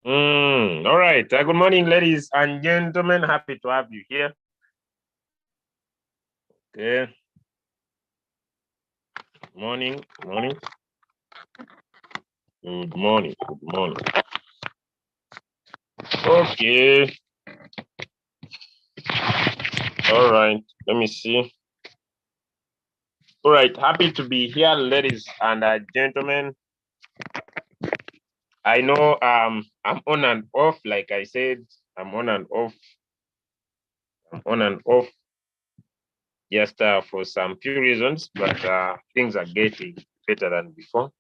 All right. Good morning, ladies and gentlemen. Happy to have you here. Okay. Good morning. Good morning. Good morning. Good morning. Okay. All right. Let me see. All right. Happy to be here, ladies and gentlemen. I know I'm on and off, like I said, I'm on and off. I'm on and off just for some few reasons, but things are getting better than before.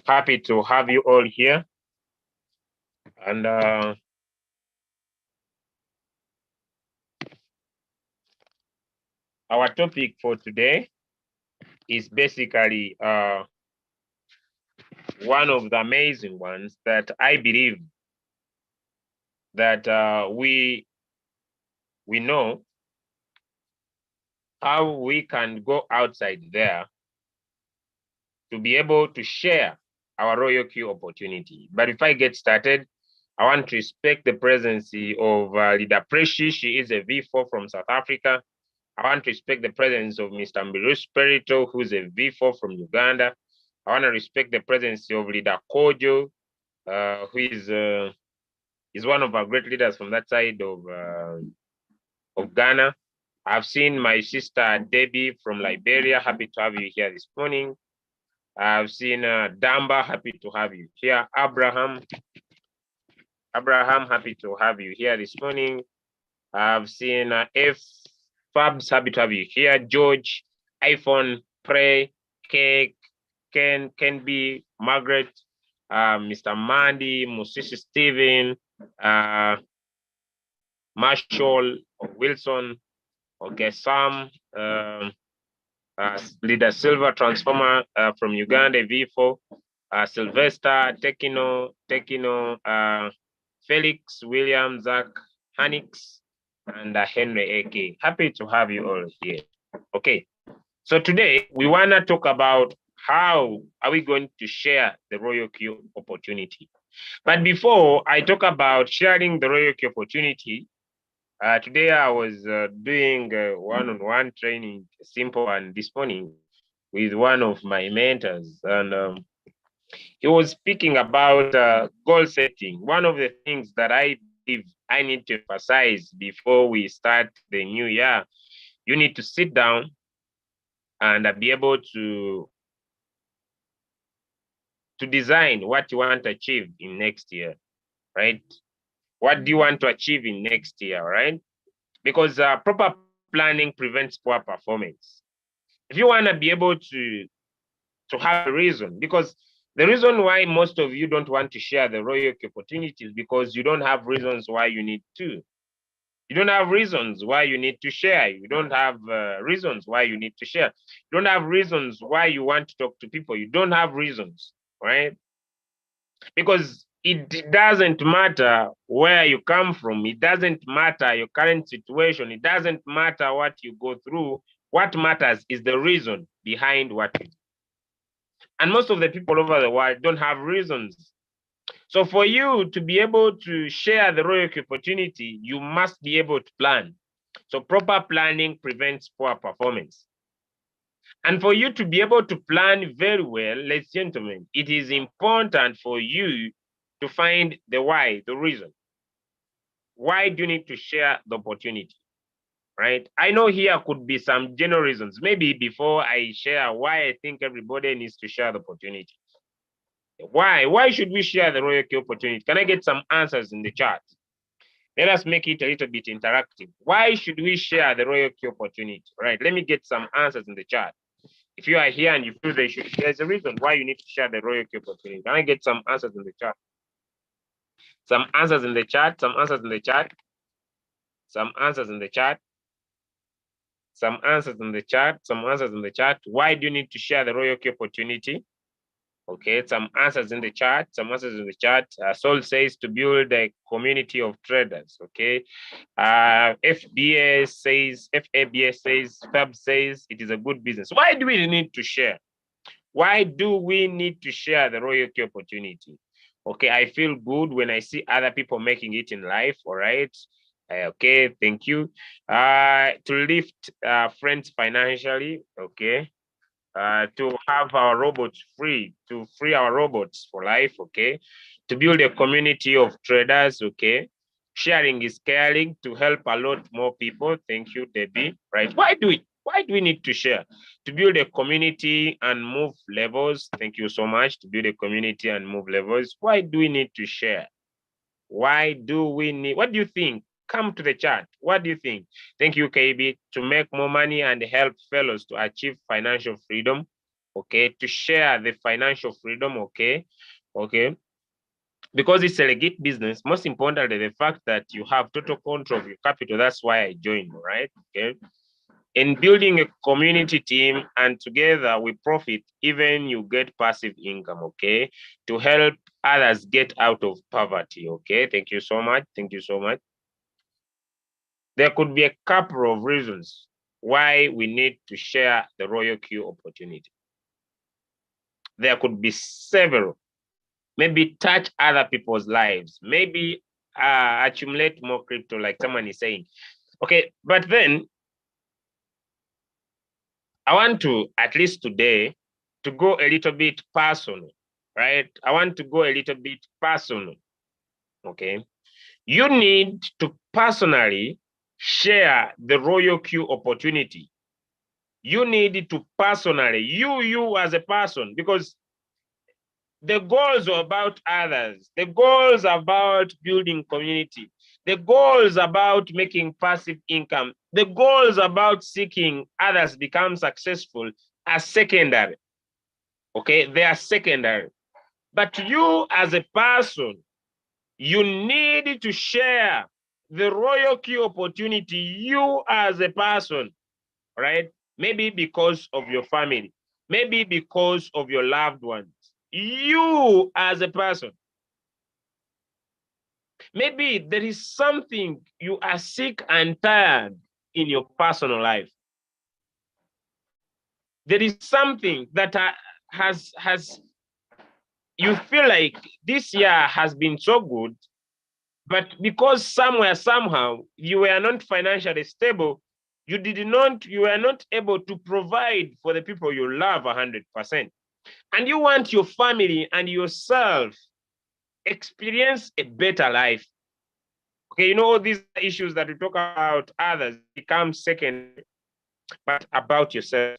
Happy to have you all here. And our topic for today is basically one of the amazing ones that I believe that we know how we can go outside there to be able to share our Royalq opportunity. But if I get started, I want to respect the presence of Leader Preshi. She is a V4 from South Africa. I want to respect the presence of Mr. Mbiru Spirito, who's a V4 from Uganda. I want to respect the presence of Leader Kojo, who is one of our great leaders from that side of Ghana. I've seen my sister Debbie from Liberia. Happy to have you here this morning. I've seen Damba. Happy to have you here. Abraham, happy to have you here this morning. I've seen F. Fabs, happy to have you here. George, iPhone, Pray, Cake, Ken B, Margaret, Mr. Mandy, Musisi Steven, Marshall, Wilson, okay, Sam, Leader Silver Transformer from Uganda, V4, Sylvester, Tekino, Felix, William, Zach, Hanix, and Henry AK. Happy to have you all here. Okay, so today we want to talk about how are we going to share the Royalq opportunity. But before I talk about sharing the Royalq opportunity, today I was doing one-on-one training, simple one this morning with one of my mentors, and he was speaking about goal setting. One of the things that I believe I need to emphasize before we start the new year, you need to sit down and be able to design what you want to achieve in next year, right? What do you want to achieve in next year, right? Because proper planning prevents poor performance. If you want to be able to have a reason, because the reason why most of you don't want to share the Royalq opportunities because you don't have reasons why you need to. You don't have reasons why you need to share. You don't have reasons why you need to share. You don't have reasons why you want to talk to people. You don't have reasons, right? Because it doesn't matter where you come from. It doesn't matter your current situation. It doesn't matter what you go through. What matters is the reason behind what you do. And most of the people over the world don't have reasons. So for you to be able to share the Royalq opportunity, you must be able to plan. So proper planning prevents poor performance. And for you to be able to plan very well, ladies and gentlemen, it is important for you to find the why, the reason. Why do you need to share the opportunity? Right? I know here could be some general reasons. Maybe before I share why I think everybody needs to share the opportunity. Why? Why should we share the Royalq opportunity? Can I get some answers in the chat? Let us make it a little bit interactive. Why should we share the Royalq opportunity? Right? Let me get some answers in the chat. If you are here and you feel there's a reason why you need to share the Royalq opportunity. Can I get some answers in the chat? Some answers in the chat. Some answers in the chat. Some answers in the chat. Some answers in the chat. Some answers in the chat. Why do you need to share the Royalq opportunity? Okay, some answers in the chat. Some answers in the chat. Sol says to build a community of traders. Okay. FBS says, FABS says, FAB says it is a good business. Why do we need to share? Why do we need to share the Royalq opportunity? Okay, I feel good when I see other people making it in life. All right. Okay, thank you. To lift friends financially. Okay. To have our robots free, to free our robots for life, okay? To build a community of traders, okay? Sharing is caring to help a lot more people. Thank you, Debbie. Right? Why do we need to share? To build a community and move levels. Thank you so much. To build a community and move levels. Why do we need to share? Why do we need? What do you think? Come to the chat. What do you think? Thank you, KB. To make more money and help fellows to achieve financial freedom. Okay. To share the financial freedom. Okay. Okay. Because it's a legit business, most importantly, the fact that you have total control of your capital. That's why I joined, right? Okay. In building a community team and together we profit, even you get passive income, okay, to help others get out of poverty, okay? Thank you so much. Thank you so much. There could be a couple of reasons why we need to share the Royalq opportunity. There could be several. Maybe touch other people's lives. Maybe accumulate more crypto, like someone is saying. Okay, but then I want to, at least today, to go a little bit personal, right? I want to go a little bit personal, okay? You need to personally share the Royalq opportunity. You need to personally, you as a person, because the goals are about others. The goals are about building community. The goals about making passive income. The goals about seeking others become successful are secondary. Okay, they are secondary. But you as a person, you need to share the Royalq opportunity, you as a person, right? Maybe because of your family, maybe because of your loved ones, you as a person. Maybe there is something you are sick and tired in your personal life. There is something that has you feel like this year has been so good, but because somewhere, somehow, you were not financially stable, you were not able to provide for the people you love 100%. And you want your family and yourself experience a better life. Okay, you know, all these issues that we talk about others become second, but about yourself.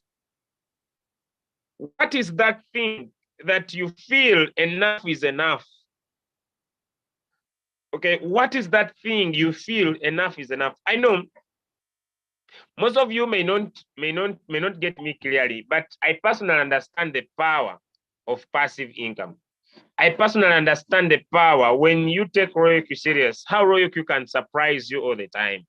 What is that thing that you feel enough is enough? Okay, what is that thing you feel enough is enough? I know most of you may not get me clearly, but I personally understand the power of passive income. I personally understand the power when you take Royalq serious, how Royalq can surprise you all the time.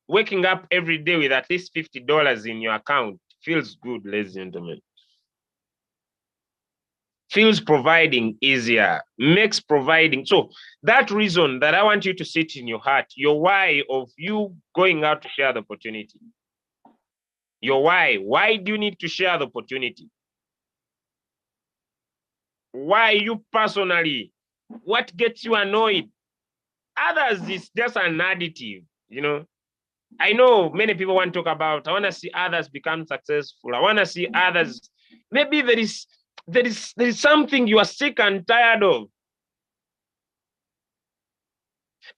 Waking up every day with at least $50 in your account feels good, ladies and gentlemen. Feels providing easier, makes providing. So that reason that I want you to sit in your heart, your why of you going out to share the opportunity. Your why. Why do you need to share the opportunity? Why you personally? What gets you annoyed? Others is just an additive, you know. I know many people want to talk about, I want to see others become successful. I want to see others. Maybe there is something you are sick and tired of.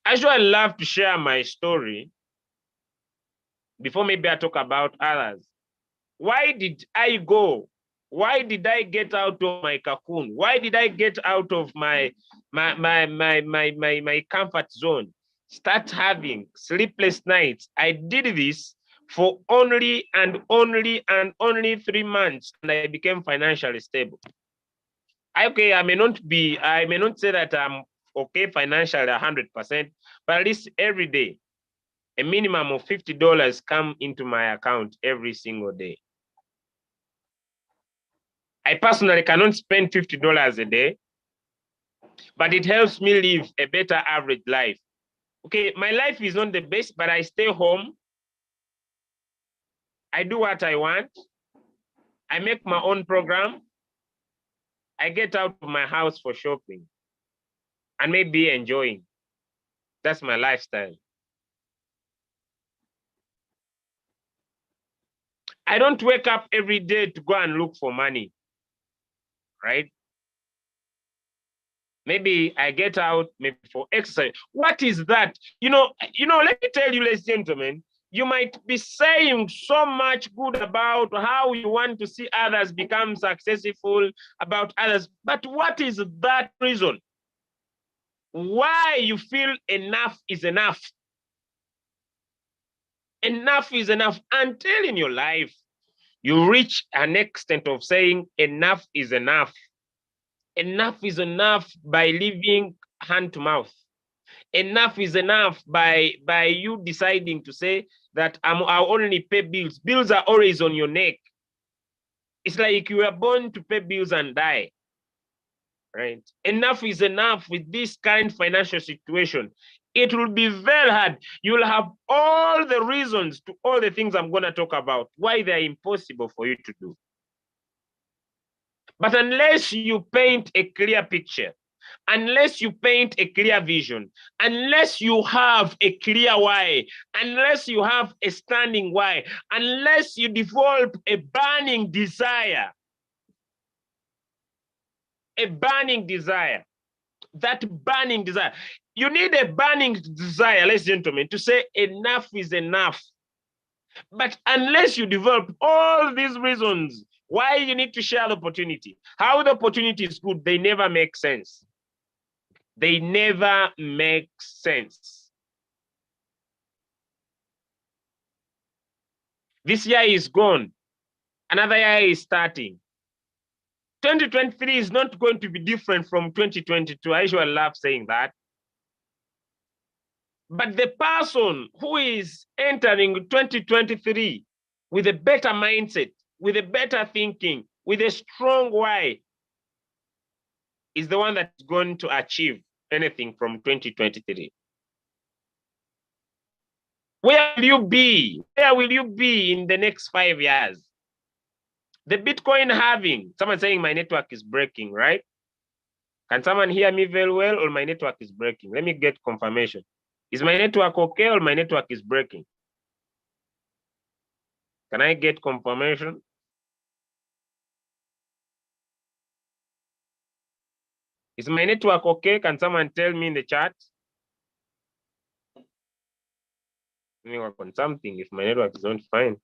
Actually, I love to share my story before maybe I talk about others. Why did I go? Why did I get out of my cocoon? Why did I get out of my comfort zone? Start having sleepless nights. I did this for only 3 months, and I became financially stable. Okay, I may not say that I'm okay financially 100%, but at least every day, a minimum of $50 come into my account every single day. I personally cannot spend $50 a day, but it helps me live a better average life. Okay, my life is not the best, but I stay home. I do what I want. I make my own program. I get out of my house for shopping and maybe enjoying. That's my lifestyle. I don't wake up every day to go and look for money, right? Maybe I get out maybe for exercise. What is that? Let me tell you, ladies and gentlemen, you might be saying so much good about how you want to see others become successful, about others, but what is that reason? Why you feel enough is enough? Enough is enough until in your life you reach an extent of saying enough is enough. Enough is enough by living hand to mouth. Enough is enough by you deciding to say that I'll only pay bills. Bills are always on your neck. It's like you were born to pay bills and die, right? Enough is enough with this current financial situation. It will be very hard. You'll have all the reasons to all the things I'm going to talk about, why they're impossible for you to do. But unless you paint a clear picture, unless you paint a clear vision, unless you have a clear why, unless you have a standing why, unless you develop a burning desire, that burning desire, you need a burning desire, ladies and gentlemen, to say enough is enough. But unless you develop all these reasons why you need to share the opportunity, how the opportunity is good, they never make sense. They never make sense. This year is gone. Another year is starting. 2023 is not going to be different from 2022. I usually love saying that. But the person who is entering 2023 with a better mindset, with a better thinking, with a strong why, is the one that's going to achieve anything from 2023. Where will you be? Where will you be in the next 5 years? The Bitcoin halving, someone saying my network is breaking, right? Can someone hear me very well, or my network is breaking? Let me get confirmation. Is my network okay, or my network is breaking? Can I get confirmation? Is my network okay? Can someone tell me in the chat? Let me work on something if my network is not fine.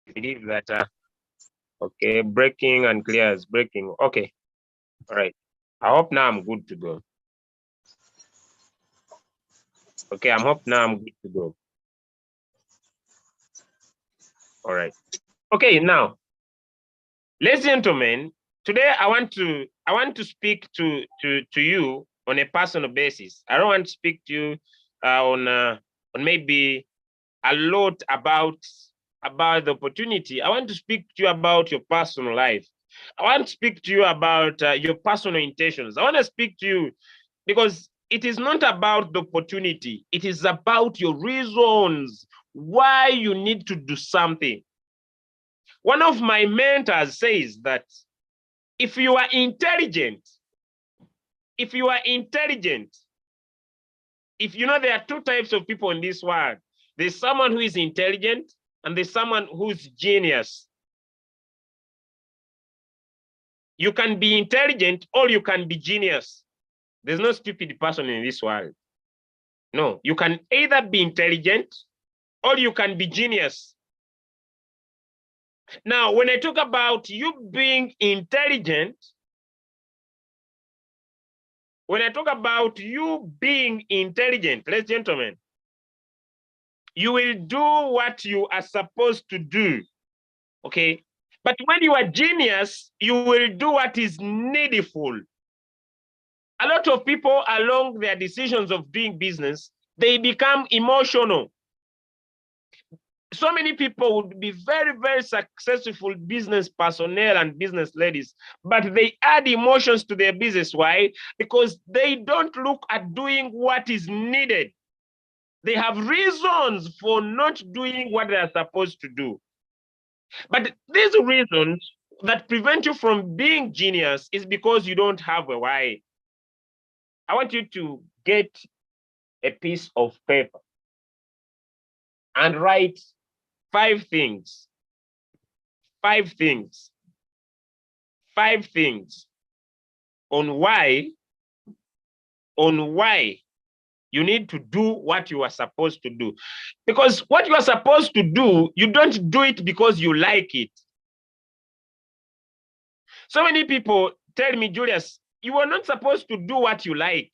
I believe that, okay, breaking and clear is breaking. Okay, all right. I hope now I'm good to go. Okay, I hope now I'm good to go. All right. Okay, now, ladies and gentlemen, today I want to speak to you on a personal basis. I don't want to speak to you on maybe a lot about the opportunity. I want to speak to you about your personal life. I want to speak to you about your personal intentions. I want to speak to you because it is not about the opportunity. It is about your reasons why you need to do something. One of my mentors says that if you are intelligent, if you are intelligent, if you know there are two types of people in this world, there's someone who is intelligent and there's someone who's genius. You can be intelligent or you can be genius. There's no stupid person in this world. No, you can either be intelligent or you can be genius. Now, when I talk about you being intelligent, ladies and gentlemen, you will do what you are supposed to do, okay? But when you are genius, you will do what is needful. A lot of people along their decisions of doing business, they become emotional. So many people would be very, very successful business personnel and business ladies, but they add emotions to their business. Why? Because they don't look at doing what is needed. They have reasons for not doing what they are supposed to do. But these reasons that prevent you from being genius is because you don't have a why. I want you to get a piece of paper and write 5 things, 5 things, 5 things on why you need to do what you are supposed to do. Because what you are supposed to do, you don't do it because you like it. So many people tell me, Julius, you are not supposed to do what you like.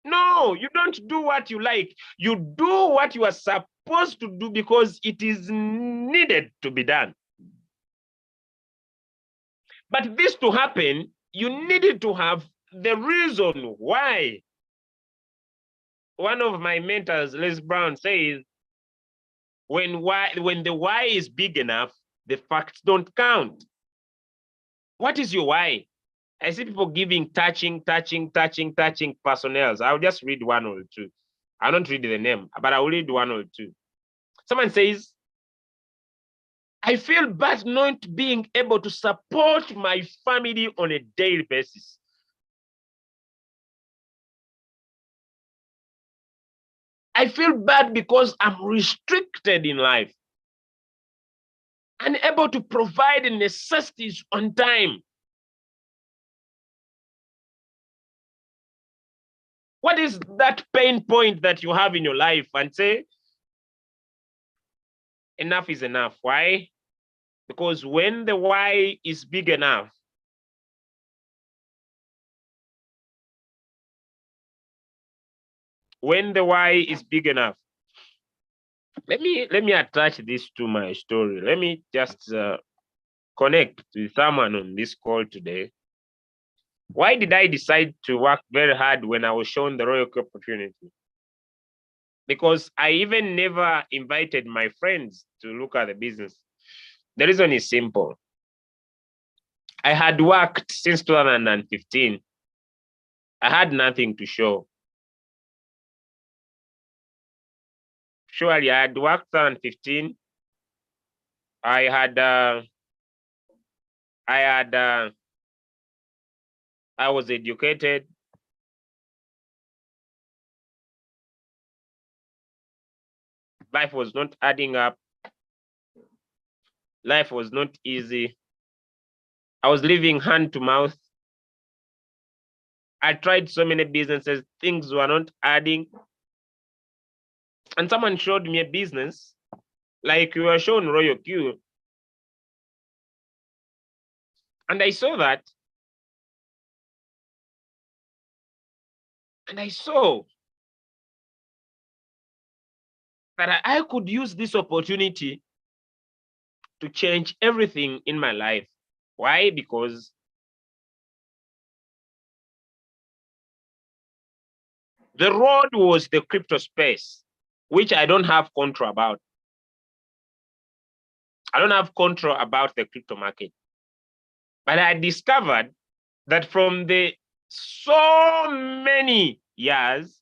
No, you don't do what you like. You do what you are supposed to do because it is needed to be done. But this to happen, you needed to have the reason why. One of my mentors, Les Brown, says, when the why is big enough, the facts don't count. What is your why? I see people giving touching personnels. I'll just read one or two. I'll not read the name, but I'll read one or two. Someone says, I feel bad not being able to support my family on a daily basis. I feel bad because I'm restricted in life, unable to provide necessities on time. What is that pain point that you have in your life? And say, enough is enough. Why? Because when the why is big enough, let me attach this to my story. Let me just connect with someone on this call today. Why did I decide to work very hard when I was shown the Royalq opportunity? Because I even never invited my friends to look at the business. The reason is simple. I had worked since 2015. I had nothing to show. Surely I had worked 2015. I was educated. Life was not adding up. Life was not easy. I was living hand to mouth. I tried so many businesses, things were not adding. And someone showed me a business, like you were shown Royalq. And I saw that. And I saw that I could use this opportunity to change everything in my life. Why? Because the road was the crypto space, which I don't have control about. I don't have control about the crypto market. But I discovered that from the so many years,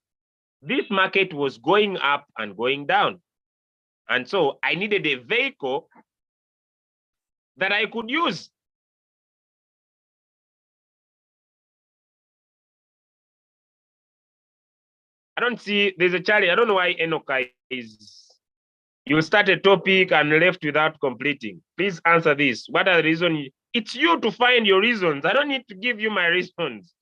this market was going up and going down. And so I needed a vehicle that I could use. I don't see, there's a challenge. I don't know why Enoch is, you start a topic and left without completing. Please answer this. What are the reasons? It's you to find your reasons. I don't need to give you my reasons.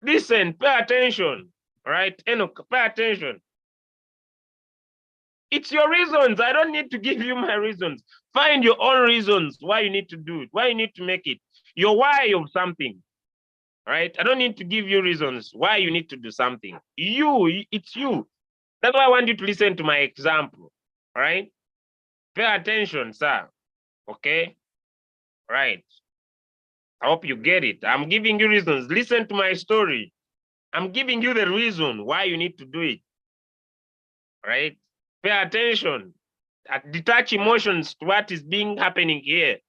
Listen, pay attention, all right? Enoch, pay attention. It's your reasons. I don't need to give you my reasons. Find your own reasons why you need to do it, why you need to make it. Your why of something, right? I don't need to give you reasons why you need to do something. It's you. That's why I want you to listen to my example, all right? Pay attention, sir, okay? Right. I hope you get it. I'm giving you reasons. Listen to my story. I'm giving you the reason why you need to do it, right? Pay attention. Detach emotions to what is being happening here.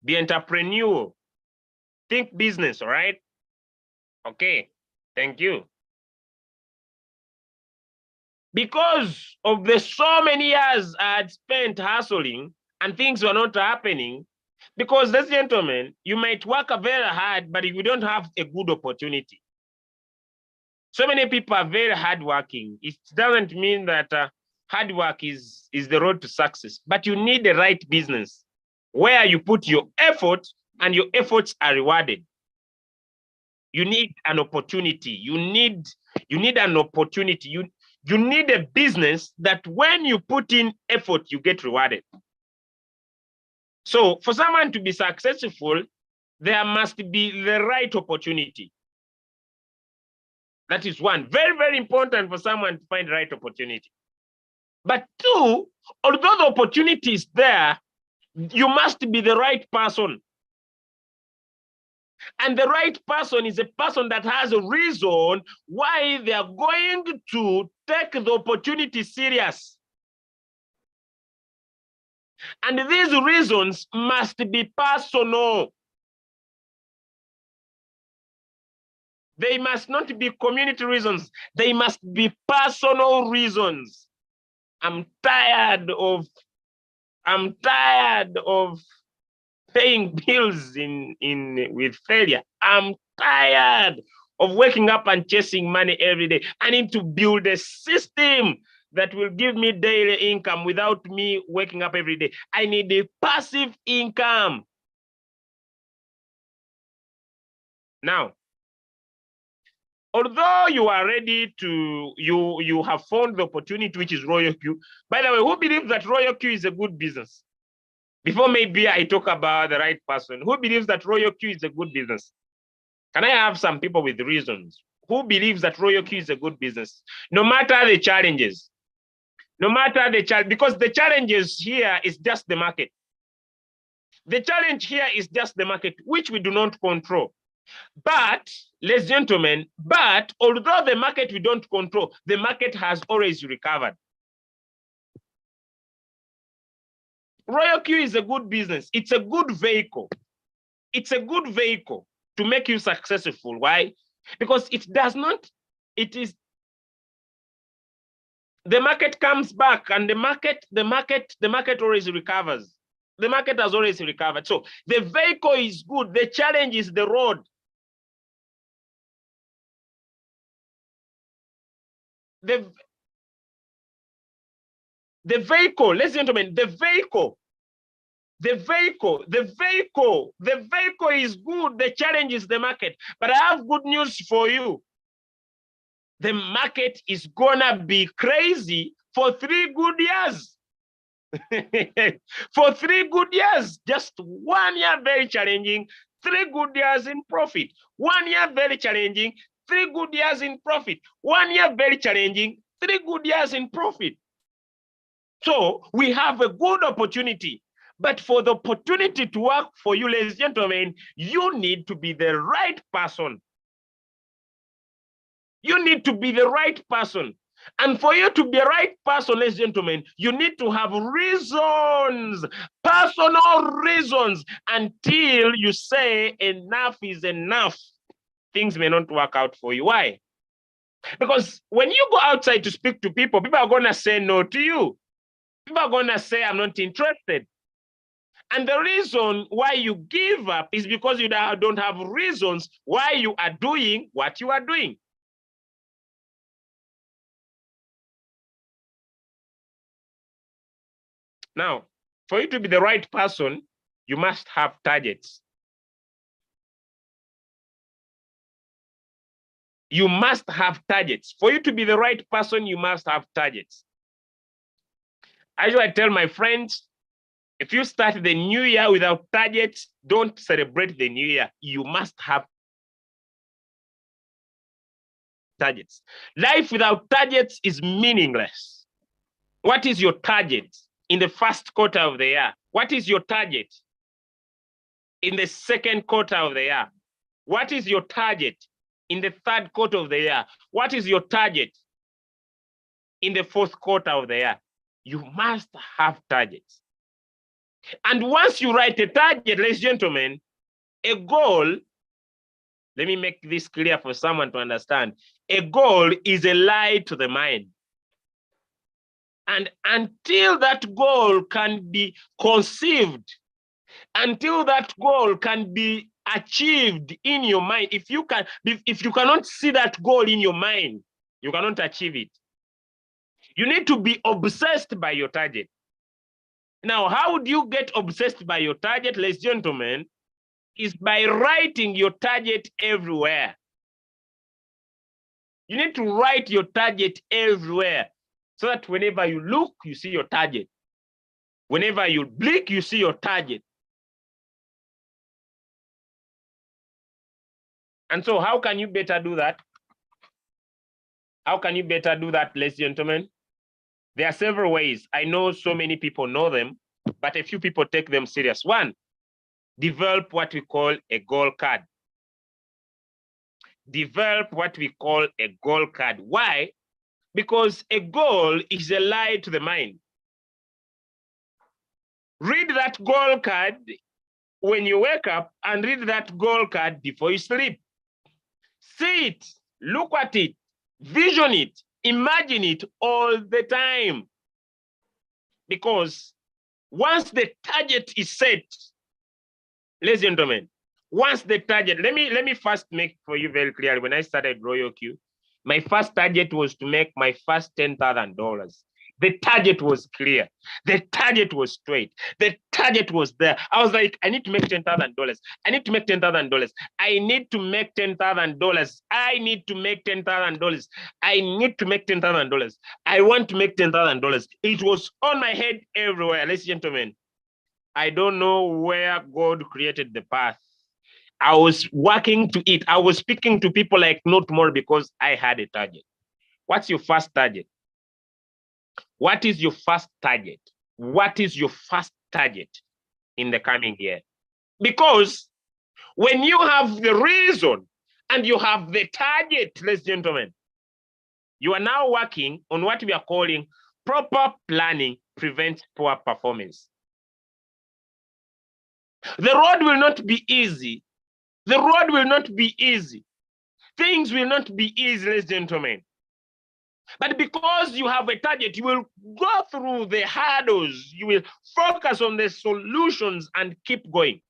Be entrepreneurial. Think business, all right? Okay, thank you. Because of the so many years I had spent hustling and things were not happening, because, ladies and gentlemen, you might work very hard, but if you don't have a good opportunity. So many people are very hardworking. It doesn't mean that hard work is the road to success, but you need the right business where you put your effort and your efforts are rewarded. You need an opportunity. You need an opportunity. You need a business that when you put in effort, you get rewarded. So for someone to be successful, there must be the right opportunity. That is one. Very, very important for someone to find the right opportunity. But two, although the opportunity is there, you must be the right person. And the right person is a person that has a reason why they are going to take the opportunity serious. And these reasons must be personal. They must not be community reasons. They must be personal reasons. I'm tired of paying bills with failure. I'm tired of waking up and chasing money every day. I need to build a system that will give me daily income without me waking up every day. I need a passive income. Now, although you are ready to, you have found the opportunity, which is Royalq. By the way, who believes that Royalq is a good business? Before maybe I talk about the right person, who believes that Royalq is a good business? Can I have some people with reasons? Who believes that Royalq is a good business? No matter the challenges. No matter the challenge, because the challenges here is just the market. The challenge here is just the market, which we do not control. But, ladies and gentlemen, although the market we don't control, the market has always recovered. Royalq is a good business. It's a good vehicle. It's a good vehicle to make you successful. Why? Because it does not, it is, the market comes back and the market always recovers. The market has always recovered. So the vehicle is good. The challenge is the road. The vehicle, ladies and gentlemen, the vehicle is good. The challenge is the market. But I have good news for you. The market is gonna be crazy for 3 good years. For 3 good years, just 1 year very challenging, 3 good years in profit. 1 year very challenging, 3 good years in profit. 1 year very challenging, 3 good years in profit. So we have a good opportunity. But for the opportunity to work for you, ladies and gentlemen, you need to be the right person. You need to be the right person. And for you to be the right person, ladies and gentlemen, you need to have reasons, personal reasons, until you say enough is enough. Things may not work out for you. Why? Because when you go outside to speak to people, people are going to say no to you. People are going to say, I'm not interested. And the reason why you give up is because you don't have reasons why you are doing what you are doing. Now, for you to be the right person, you must have targets. You must have targets. For you to be the right person, you must have targets. As I tell my friends, if you start the new year without targets, don't celebrate the new year. You must have targets. Life without targets is meaningless. What is your target in the first quarter of the year? What is your target in the second quarter of the year? What is your target in the third quarter of the year? What is your target in the fourth quarter of the year? You must have targets. And once you write a target, ladies and gentlemen, a goal, let me make this clear for someone to understand. A goal is a lie to the mind. And until that goal can be conceived, until that goal can be achieved in your mind, if you cannot see that goal in your mind, you cannot achieve it. You need to be obsessed by your target. Now, how do you get obsessed by your target, ladies and gentlemen? Is by writing your target everywhere. You need to write your target everywhere so that whenever you look, you see your target. Whenever you blink, you see your target. And so how can you better do that? How can you better do that, ladies and gentlemen? There are several ways. I know so many people know them, but a few people take them serious. One, develop what we call a goal card. Develop what we call a goal card. Why? Because a goal is a lie to the mind. Read that goal card when you wake up and read that goal card before you sleep. See it, look at it, vision it, imagine it all the time. Because once the target is set, ladies and gentlemen, once the target, let me first make for you very clear. When I started Royalq, my first target was to make my first $10,000. The target was clear. The target was straight. The target was there. I was like, I need to make $10,000. I need to make $10,000. I need to make $10,000. I need to make $10,000. I need to make $10,000. I want to make $10,000. It was on my head everywhere, ladies and gentlemen. I don't know where God created the path. I was working to it. I was speaking to people like no tomorrow because I had a target. What's your first target? What is your first target? What is your first target in the coming year? Because when you have the reason and you have the target, ladies and gentlemen, you are now working on what we are calling proper planning prevents poor performance. The road will not be easy. The road will not be easy. Things will not be easy, ladies and gentlemen. But because you have a target, you will go through the hurdles. You will focus on the solutions and keep going.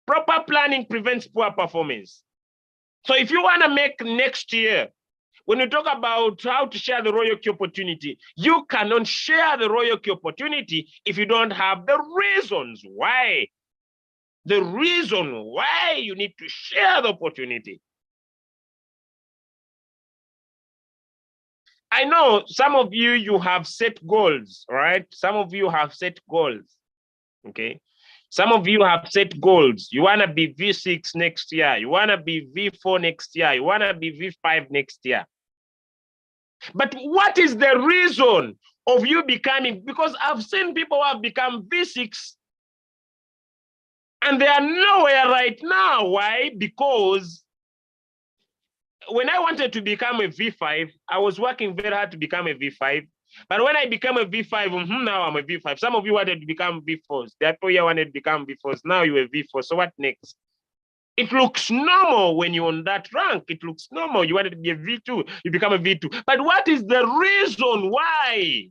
Proper planning prevents poor performance. So if you want to make next year, when you talk about how to share the Royalq opportunity, you cannot share the Royalq opportunity if you don't have the reasons why. The reason why you need to share the opportunity. I know some of you, you have set goals, right? Some of you have set goals, okay? Some of you have set goals. You want to be V6 next year. You want to be V4 next year. You want to be V5 next year. But what is the reason of you becoming? Because I've seen people who have become V6 and they are nowhere right now. Why? Because when I wanted to become a V5, I was working very hard to become a V5. But when I became a V5, now I'm a V5. Some of you wanted to become V4s. Therefore, you wanted to become V4s. Now you're a V4. So what next? It looks normal when you're on that rank. It looks normal. You wanted to be a V2, you become a V2. But what is the reason why?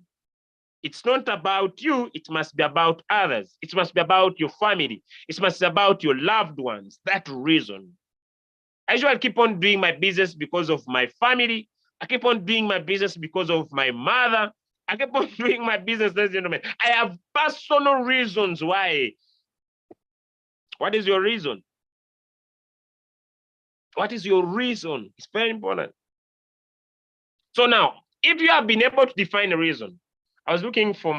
It's not about you. It must be about others. It must be about your family. It must be about your loved ones. That reason. I usually keep on doing my business because of my family. I keep on doing my business because of my mother. I keep on doing my business, ladies and gentlemen. I have personal reasons why. What is your reason? What is your reason? It's very important. So now, if you have been able to define a reason, I was looking for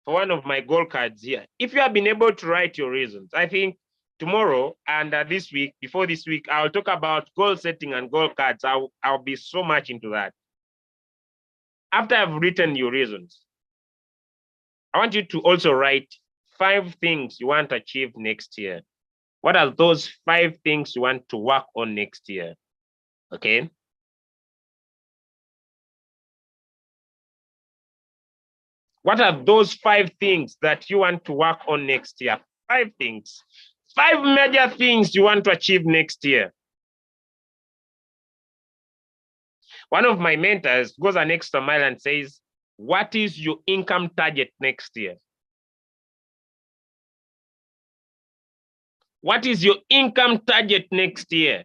one of my goal cards here. If you have been able to write your reasons, I think tomorrow and this week, before this week, I'll talk about goal setting and goal cards. I'll be so much into that. After I've written your reasons, I want you to also write 5 things you want to achieve next year. What are those 5 things you want to work on next year? Okay. What are those 5 things that you want to work on next year? 5 things. 5 major things you want to achieve next year. One of my mentors goes an extra mile and says, what is your income target next year? What is your income target next year?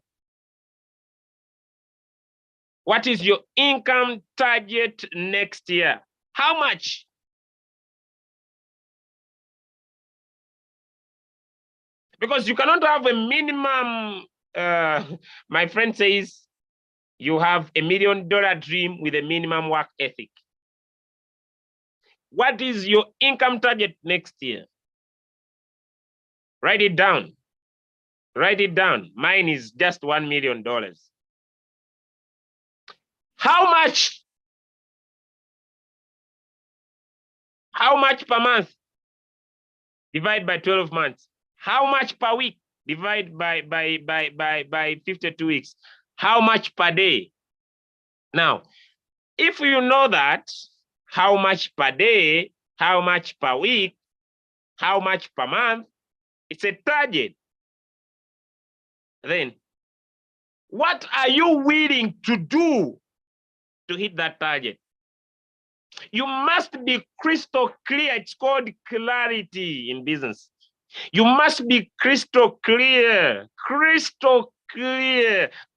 What is your income target next year? How much? Because you cannot have a minimum, my friend says, you have $1 million dream with a minimum work ethic. What is your income target next year? Write it down. Write it down. Mine is just $1 million. How much? How much per month? Divide by 12 months. How much per week? Divide by 52 weeks. How much per day? Now, if you know that, how much per day, how much per week, how much per month, it's a target. Then, what are you willing to do to hit that target? You must be crystal clear. It's called clarity in business. You must be crystal clear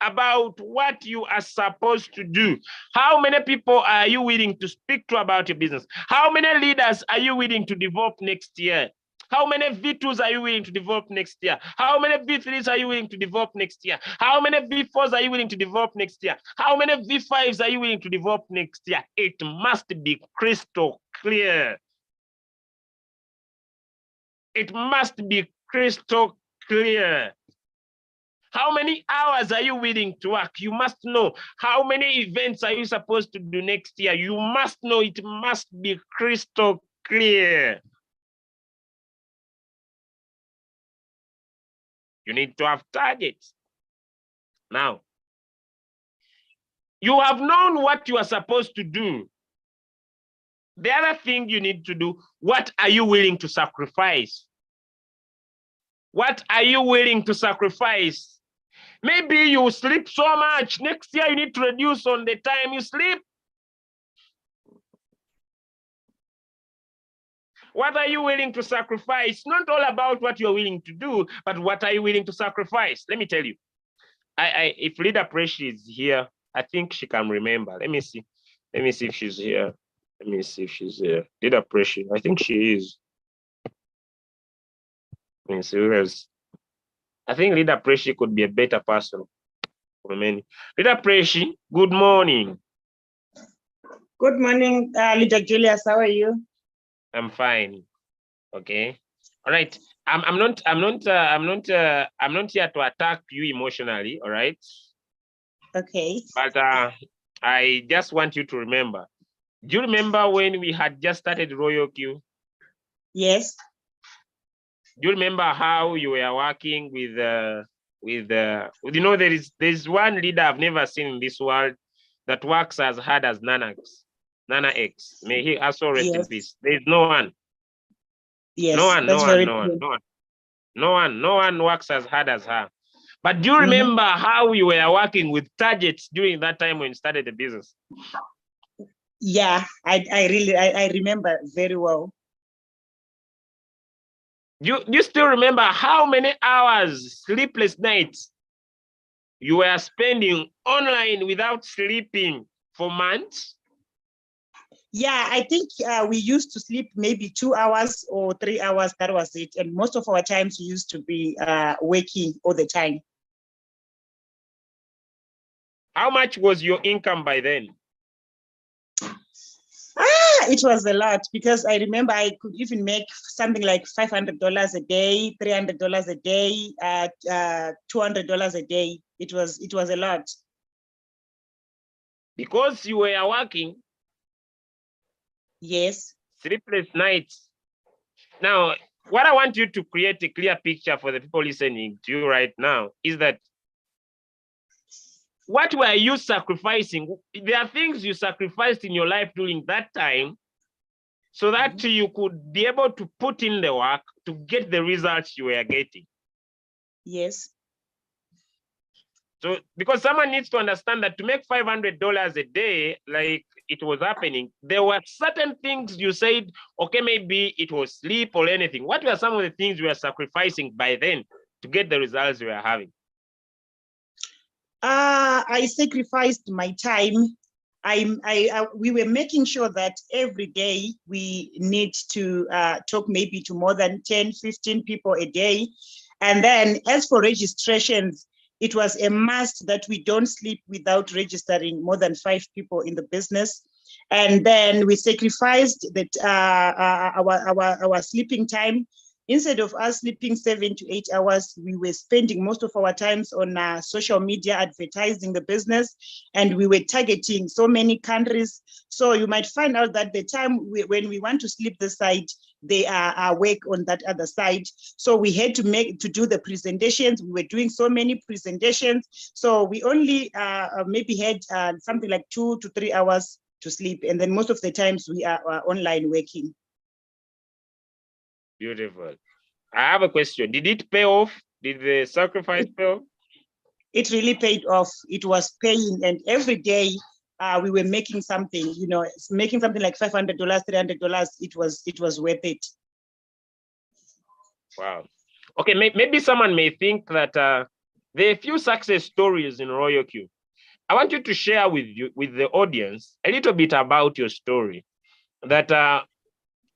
about what you are supposed to do. How many people are you willing to speak to about your business? How many leaders are you willing to develop next year? How many V2s are you willing to develop next year? How many V3s are you willing to develop next year? How many V4s are you willing to develop next year? How many V5s are you willing to develop next year? It must be crystal clear. It must be crystal clear. How many hours are you willing to work? You must know. How many events are you supposed to do next year? You must know. It must be crystal clear. You need to have targets. Now, you have known what you are supposed to do. The other thing you need to do, what are you willing to sacrifice? What are you willing to sacrifice? Maybe you sleep so much. Next year, you need to reduce on the time you sleep. What are you willing to sacrifice? Not all about what you're willing to do, but what are you willing to sacrifice? Let me tell you. If Leader Pressure is here, I think she can remember. Let me see. Let me see if she's here. Let me see if she's here. Leader Pressure. I think she is. Let me see who else. I think Leader Pressure could be a better person for many. Leader Pressure, good morning. Good morning, Leader Julius. How are you? I'm fine. Okay. All right. I'm not here to attack you emotionally. All right. Okay. But I just want you to remember. Do you remember when we had just started Royalq? Yes. Do you remember how you were working with you know, there's one leader I've never seen in this world that works as hard as Nana X. May he also rest in peace. There's no one. Yes. No one works as hard as her. But do you remember how you were working with targets during that time when you started the business? Yeah, I remember very well. Do you still remember how many hours, sleepless nights you were spending online without sleeping for months? Yeah, I think we used to sleep maybe 2 hours or 3 hours. That was it. And most of our times we used to be waking all the time. How much was your income by then? It was a lot, because I remember I could even make something like $500 a day, $300 a day, $200 a day. It was a lot. Because you were working. Yes. Sleepless nights. Now, what I want you to create a clear picture for the people listening to you right now is that what were you sacrificing? There are things you sacrificed in your life during that time so that you could be able to put in the work to get the results you were getting. Yes. So, because someone needs to understand that to make $500 a day, like it was happening, there were certain things you said, okay, maybe it was sleep or anything. What were some of the things you were sacrificing by then to get the results you were having? I sacrificed my time. We were making sure that every day we need to talk maybe to more than 10, 15 people a day. And then as for registrations, it was a must that we don't sleep without registering more than 5 people in the business. And then we sacrificed that our sleeping time. Instead of us sleeping 7 to 8 hours, we were spending most of our times on social media advertising the business, and we were targeting so many countries. So you might find out that the time when we want to sleep this side, they are awake on that other side. So we had to do the presentations. We were doing so many presentations. So we only maybe had something like 2 to 3 hours to sleep. And then most of the times we are online working. Beautiful. I have a question. Did it pay off? Did the sacrifice pay off? It really paid off. It was paying, and every day we were making something, you know, making something like $500, $300. It was worth it. Wow. Okay, maybe someone may think that there are a few success stories in Royalq. I want you to share with the audience a little bit about your story. That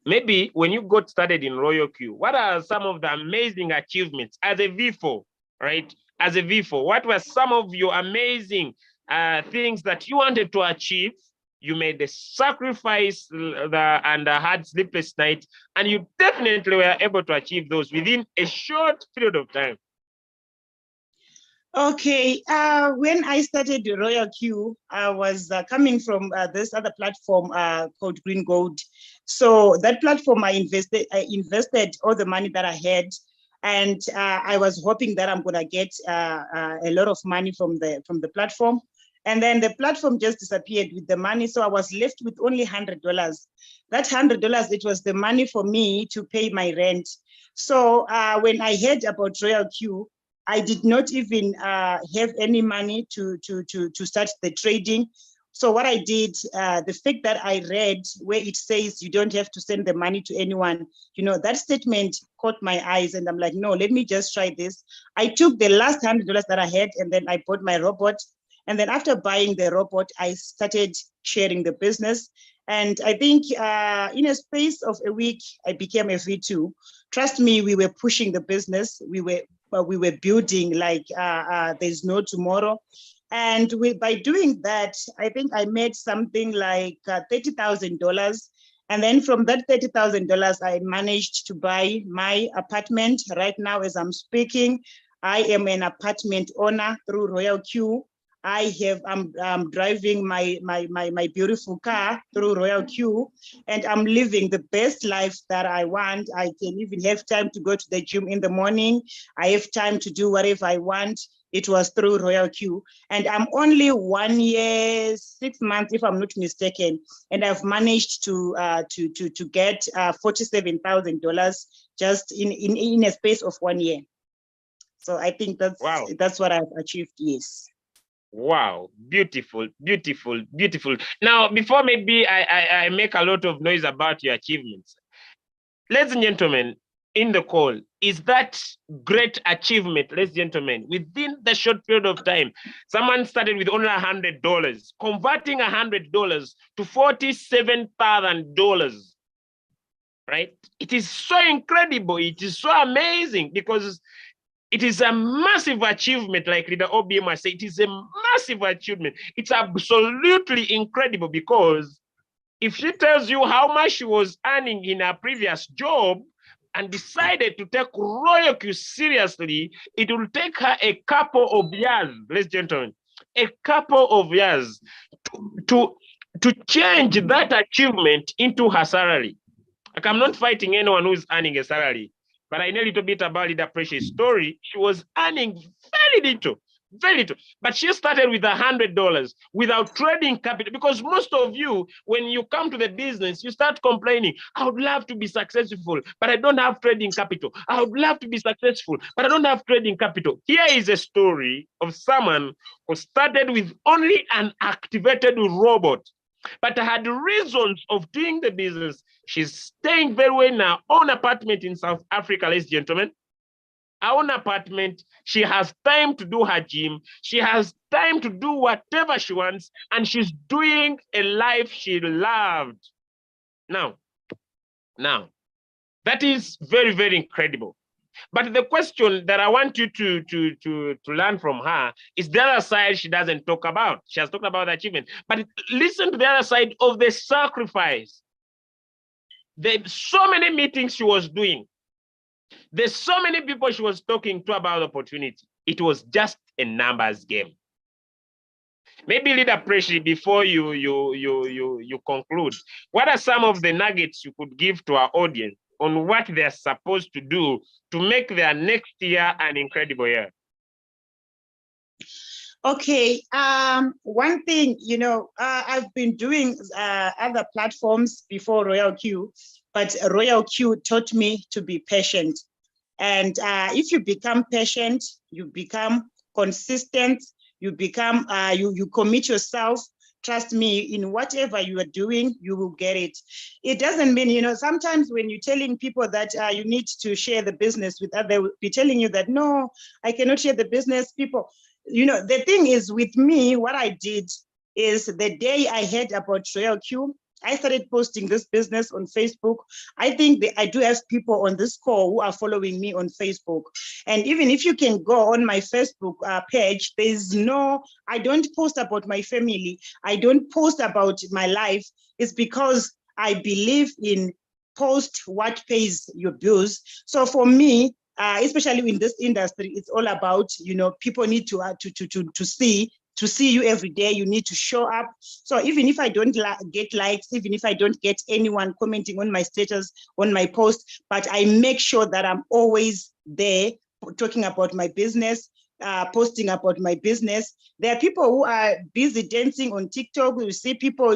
maybe when you got started in Royalq, what are some of the amazing achievements as a V4, right? As a V4, what were some of your amazing things that you wanted to achieve? You made the sacrifice and had sleepless nights, and you definitely were able to achieve those within a short period of time. Okay, when I started Royalq, I was coming from this other platform called Green Gold. So that platform, I invested all the money that I had, and I was hoping that I'm gonna get a lot of money from the platform. And then the platform just disappeared with the money, so I was left with only $100. That $100, it was the money for me to pay my rent. So when I heard about Royalq, I did not even have any money to start the trading. So what I did, the fact that I read where it says you don't have to send the money to anyone, that statement caught my eyes, and I'm like, no, let me just try this. I took the last $100 that I had, and then I bought my robot. And then after buying the robot, I started sharing the business. And I think in a space of a week, I became a V2. Trust me, we were pushing the business. We were building like there's no tomorrow. And by doing that, I think I made something like $30,000. And then from that $30,000, I managed to buy my apartment. Right now, as I'm speaking, I am an apartment owner through Royalq. I'm driving my beautiful car through Royalq, and I'm living the best life that I want. I can even have time to go to the gym in the morning. I have time to do whatever I want. It was through Royalq, and I'm only 1 year, 6 months, if I'm not mistaken, and I've managed to get $47,000 just in a space of 1 year. So I think that's what I've achieved. Yes. Wow, beautiful, beautiful, beautiful. Now, before maybe I make a lot of noise about your achievements, ladies and gentlemen, in the call, is that great achievement, ladies and gentlemen, within the short period of time, someone started with only $100, converting $100 to $47,000, right? It is so incredible. It is so amazing because it is a massive achievement, like Leader OBM said. It is a massive achievement. It's absolutely incredible because if she tells you how much she was earning in her previous job and decided to take Royalq seriously, it will take her a couple of years, ladies and gentlemen, a couple of years to change that achievement into her salary. Like, I'm not fighting anyone who's earning a salary, but I know a little bit about Leader Precious' story. She was earning very little, but she started with $100 without trading capital. Because most of you, when you come to the business, you start complaining, I would love to be successful, but I don't have trading capital. I would love to be successful, but I don't have trading capital. Here is a story of someone who started with only an activated robot, but had reasons of doing the business. She's staying very well in her own apartment in South Africa, ladies and gentlemen. Her own apartment. She has time to do her gym. She has time to do whatever she wants, and she's doing a life she loved. Now, that is very, very incredible. But the question that I want you to learn from her is the other side she doesn't talk about. She has talked about the achievement, but listen to the other side of the sacrifice. There's so many meetings she was doing. There's so many people she was talking to about opportunity. It was just a numbers game. Maybe Leader Pressure, before you conclude, what are some of the nuggets you could give to our audience on what they're supposed to do to make their next year an incredible year? Okay, one thing, I've been doing other platforms before Royalq, but Royalq taught me to be patient. And if you become patient, you become consistent, you become, you commit yourself. Trust me, in whatever you are doing, you will get it. It doesn't mean, sometimes when you're telling people that you need to share the business with others, they will be telling you that, no, I cannot share the business. People, the thing is with me, what I did is the day I heard about Royalq, I started posting this business on Facebook. I think I do have people on this call who are following me on Facebook. And even if you can go on my Facebook page, I don't post about my family. I don't post about my life. It's because I believe in post what pays your bills. So for me, especially in this industry, it's all about, people need to see you every day. You need to show up. So even if I don't get likes, even if I don't get anyone commenting on my status, on my post, but I make sure that I'm always there talking about my business, posting about my business. There are people who are busy dancing on TikTok. We see people,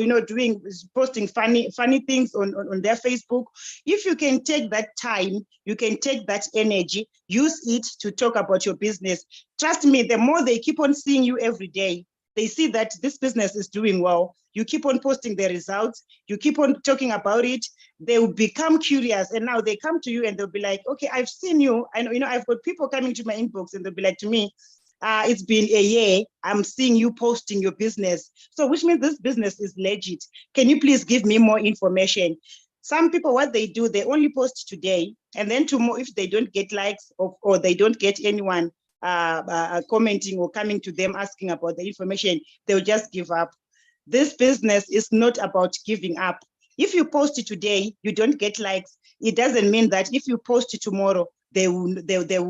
posting funny things on their Facebook. If you can take that time, you can take that energy, use it to talk about your business. Trust me, the more they keep on seeing you every day, they see that this business is doing well. You keep on posting the results, you keep on talking about it, they will become curious, and now they come to you and they'll be like, okay, I've seen you. I know, I've got people coming to my inbox and they'll be like to me, it's been a year, I'm seeing you posting your business. So which means this business is legit. Can you please give me more information? Some people, what they do, they only post today, and then tomorrow, if they don't get likes or they don't get anyone commenting or coming to them asking about the information, they'll just give up. This business is not about giving up. If you post it today, you don't get likes. It doesn't mean that if you post it tomorrow, they will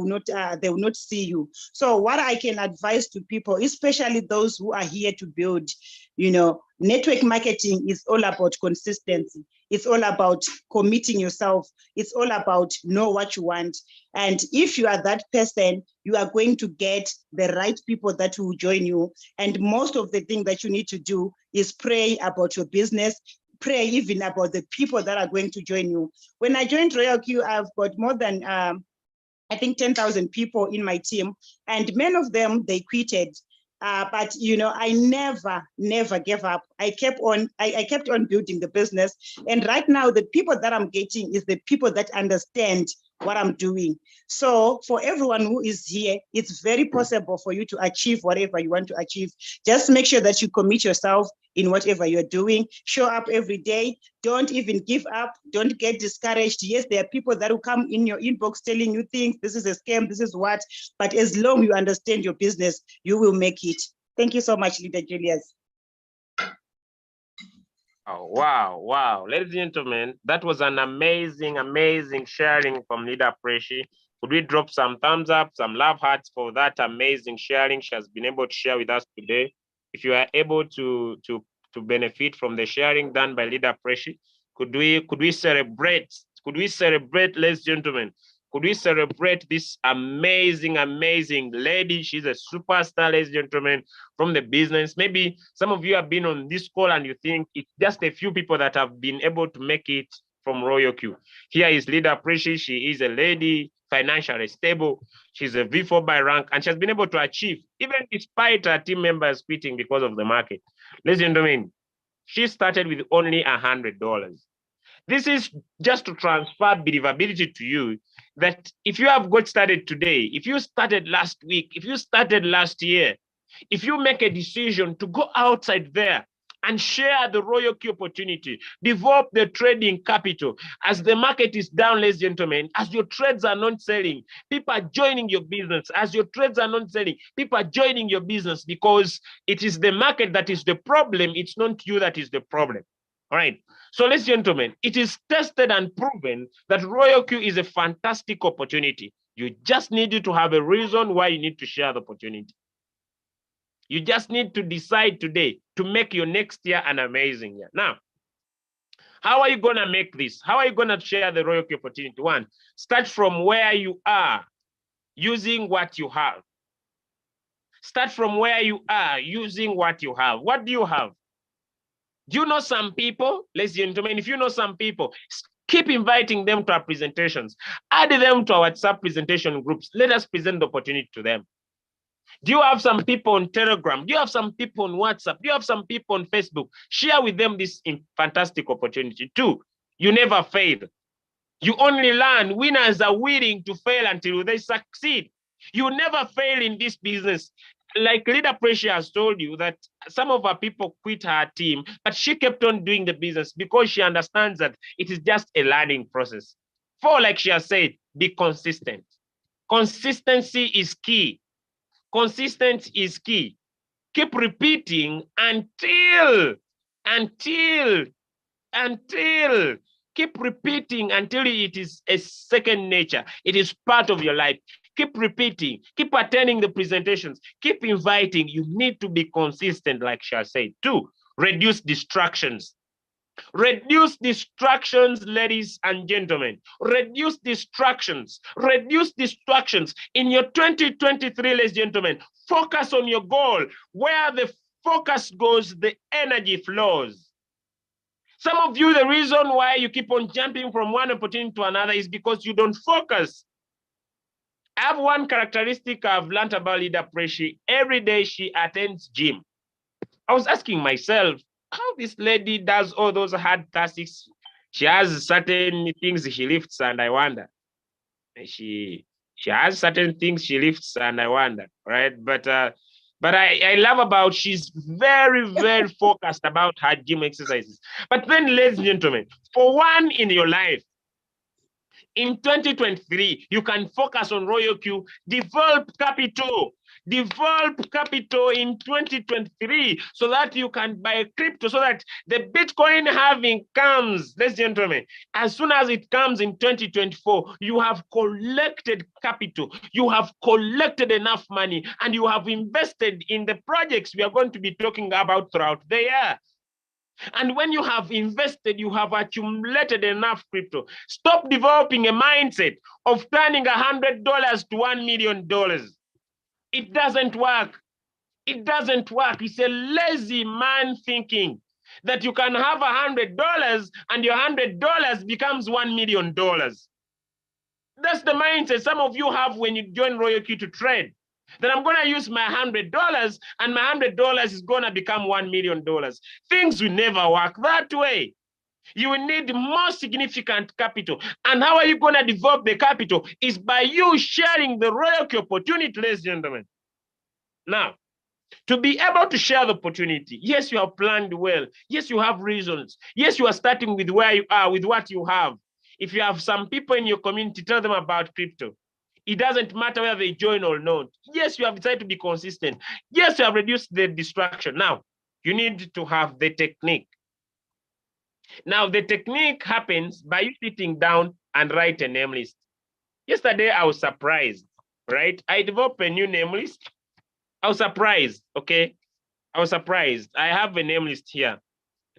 not see you. So what I can advise to people, especially those who are here to build, network marketing is all about consistency. It's all about committing yourself. It's all about know what you want. And if you are that person, you are going to get the right people that will join you. And most of the thing that you need to do is pray about your business, pray even about the people that are going to join you. When I joined Royalq, I've got more than, I think 10,000 people in my team, and many of them, they quitted. But I never gave up. I kept on building the business. And right now, the people that I'm getting is the people that understand what I'm doing. So for everyone who is here, it's very possible for you to achieve whatever you want to achieve. Just make sure that you commit yourself in whatever you're doing. Show up every day. Don't even give up. Don't get discouraged. Yes, there are people that will come in your inbox telling you things. This is a scam. This is what. But as long as you understand your business, you will make it. Thank you so much, Leader Julius. Oh, wow. Ladies and gentlemen, that was an amazing sharing from Leader Preshi. Could we drop some thumbs up, some love hearts for that amazing sharing she has been able to share with us today? If you are able to benefit from the sharing done by Leader Preshi, could we celebrate? Could we celebrate, ladies and gentlemen? Could we celebrate this amazing lady? She's a superstar, ladies and gentlemen, from the business. Maybe some of you have been on this call and you think it's just a few people that have been able to make it from Royalq. Here is Leader Preshi. She is a lady, financially stable. She's a V4 by rank, and she has been able to achieve, even despite her team members quitting because of the market. Ladies and gentlemen, she started with only $100. This is just to transfer believability to you that if you have got started today, if you started last week, if you started last year, if you make a decision to go outside there and share the Royalq opportunity, develop the trading capital. As the market is down, ladies and gentlemen, as your trades are not selling, people are joining your business. As your trades are not selling, people are joining your business because it is the market that is the problem. It's not you that is the problem. All right. So, ladies and gentlemen, it is tested and proven that Royalq is a fantastic opportunity. You just need to have a reason why you need to share the opportunity. You just need to decide today to make your next year an amazing year. Now, how are you going to make this? How are you going to share the Royalq opportunity? One, start from where you are using what you have. Start from where you are using what you have. What do you have? Do you know some people? Ladies and gentlemen, if you know some people, keep inviting them to our presentations. Add them to our WhatsApp presentation groups. Let us present the opportunity to them. Do you have some people on Telegram? Do you have some people on WhatsApp? Do you have some people on Facebook? Share with them this fantastic opportunity. Two, you never fail. You only learn. Winners are willing to fail until they succeed. You never fail in this business. Like Leader Pressure has told you that some of our people quit her team, but she kept on doing the business because she understands that it is just a learning process. Four, like she has said, be consistent. Consistency is key. Consistency is key. Keep repeating until Keep repeating until it is a second nature. It is part of your life. Keep repeating, keep attending the presentations, keep inviting. You need to be consistent, like Shah said. 2, reduce distractions. Reduce distractions, ladies and gentlemen. Reduce distractions. Reduce distractions. In your 2023, ladies and gentlemen, focus on your goal. Where the focus goes, the energy flows. Some of you, the reason why you keep on jumping from one opportunity to another is because you don't focus. I have one characteristic I've learned about leader Preshi. Every day she attends gym. I was asking myself, how this lady does all those hard tasks. She has certain things she lifts, and I wonder. She has certain things she lifts, and I wonder, right? But I love about she's very, very focused about her gym exercises. But then, ladies and gentlemen, for one in your life, in 2023, you can focus on Royalq, develop capital in 2023 so that you can buy crypto, so that the Bitcoin halving comes, ladies and gentlemen. As soon as it comes in 2024, you have collected capital, you have collected enough money, and you have invested in the projects we are going to be talking about throughout the year. And when you have invested, you have accumulated enough crypto. Stop developing a mindset of turning $100 to $1 million. It doesn't work. It doesn't work. It's a lazy man thinking that you can have $100 and your $100 becomes $1 million. That's the mindset some of you have when you join Royalq to trade. Then I'm going to use my $100 and my $100 is going to become $1 million. Things will never work that way. You will need more significant capital. And how are you going to develop the capital? Is by you sharing the Royalq opportunity, ladies and gentlemen. Now, to be able to share the opportunity, yes, you have planned well. Yes, you have reasons. Yes, you are starting with where you are, with what you have. If you have some people in your community, tell them about crypto. It doesn't matter whether they join or not. Yes, you have decided to be consistent. Yes, you have reduced the distraction. Now, you need to have the technique. Now, the technique happens by you sitting down and write a name list. Yesterday, I was surprised, right? I developed a new name list. I was surprised, okay? I was surprised. I have a name list here.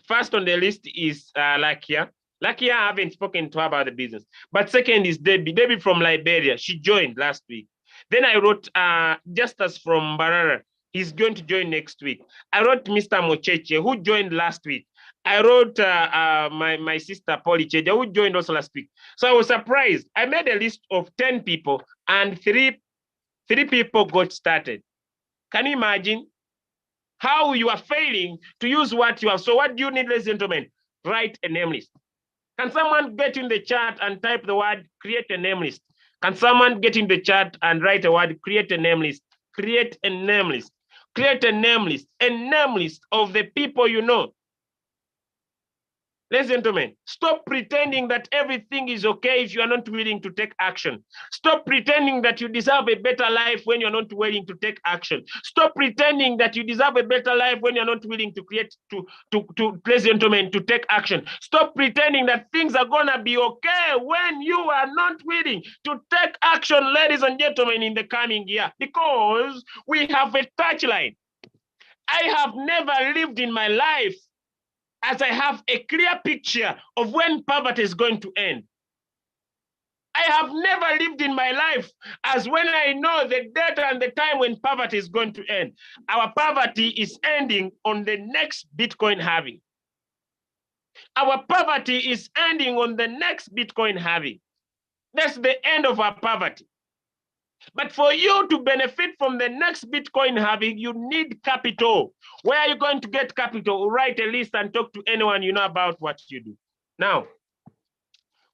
First on the list is Lakia. Lakia, I haven't spoken to her about the business. But second is Debbie. Debbie from Liberia. She joined last week. Then I wrote Justus from Barara. He's going to join next week. I wrote Mr. Mocheche, who joined last week. I wrote my sister, Polly Cheja, who joined also last week. So I was surprised. I made a list of 10 people and three people got started. Can you imagine how you are failing to use what you have? So what do you need, ladies and gentlemen? Write a name list. Can someone get in the chat and type the word, create a name list? Can someone get in the chat and write a word, create a name list? Create a name list. Create a name list of the people you know. Ladies and gentlemen, stop pretending that everything is okay if you are not willing to take action. Stop pretending that you deserve a better life when you're not willing to take action. Stop pretending that you deserve a better life when you're not willing to create, ladies and gentlemen, to take action. Stop pretending that things are gonna be okay when you are not willing to take action, ladies and gentlemen, in the coming year, because we have a touchline. I have never lived in my life as I have a clear picture of when poverty is going to end. I have never lived in my life as when I know the date and the time when poverty is going to end. Our poverty is ending on the next Bitcoin halving. Our poverty is ending on the next Bitcoin halving. That's the end of our poverty. But for you to benefit from the next Bitcoin halving, you need capital. Where are you going to get capital? Write a list and talk to anyone you know about what you do. Now,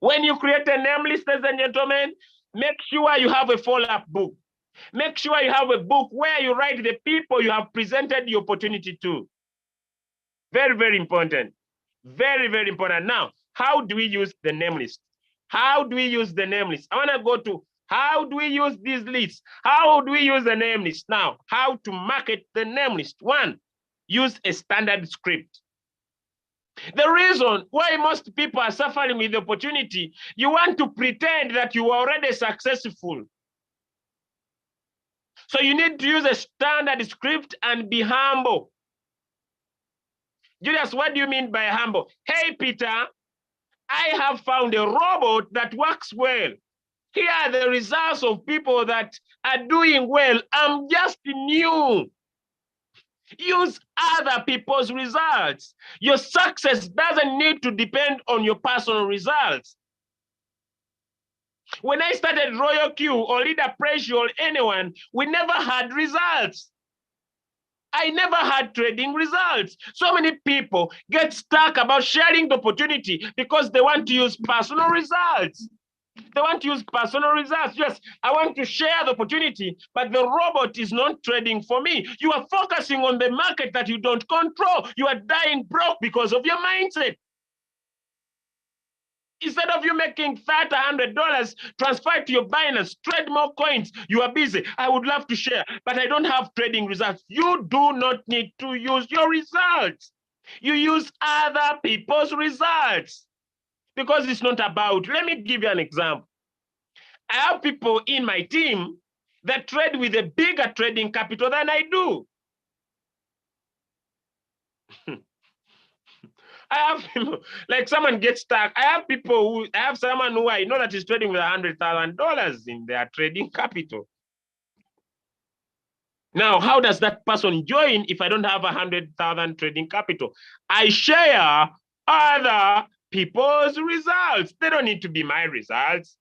when you create a name list, ladies and gentlemen, make sure you have a follow-up book. Make sure you have a book where you write the people you have presented the opportunity to. Very, very important. Very, very important. Now, how do we use the name list? How do we use the name list? I want to go to how do we use these lists? How do we use the name list? Now, how to market the name list? 1, use a standard script. The reason why most people are suffering with the opportunity, you want to pretend that you are already successful. So you need to use a standard script and be humble. Julius, what do you mean by humble? Hey, Peter, I have found a robot that works well. Here are the results of people that are doing well. I'm just new. Use other people's results. Your success doesn't need to depend on your personal results. When I started Royalq or Leader Pressure or anyone, we never had results. I never had trading results. So many people get stuck about sharing the opportunity because they want to use personal results. They want to use personal results. Yes, I want to share the opportunity, but the robot is not trading for me. You are focusing on the market that you don't control. You are dying broke because of your mindset. Instead of you making $100, transfer it to your Binance, trade more coins. You are busy. I would love to share, but I don't have trading results. You do not need to use your results. You use other people's results because it's not about. Let me give you an example. I have people in my team that trade with a bigger trading capital than I do. I have people, like someone gets stuck. I have someone who I know that is trading with $100,000 in their trading capital. Now, how does that person join if I don't have 100,000 trading capital? I share other people's results. They don't need to be my results.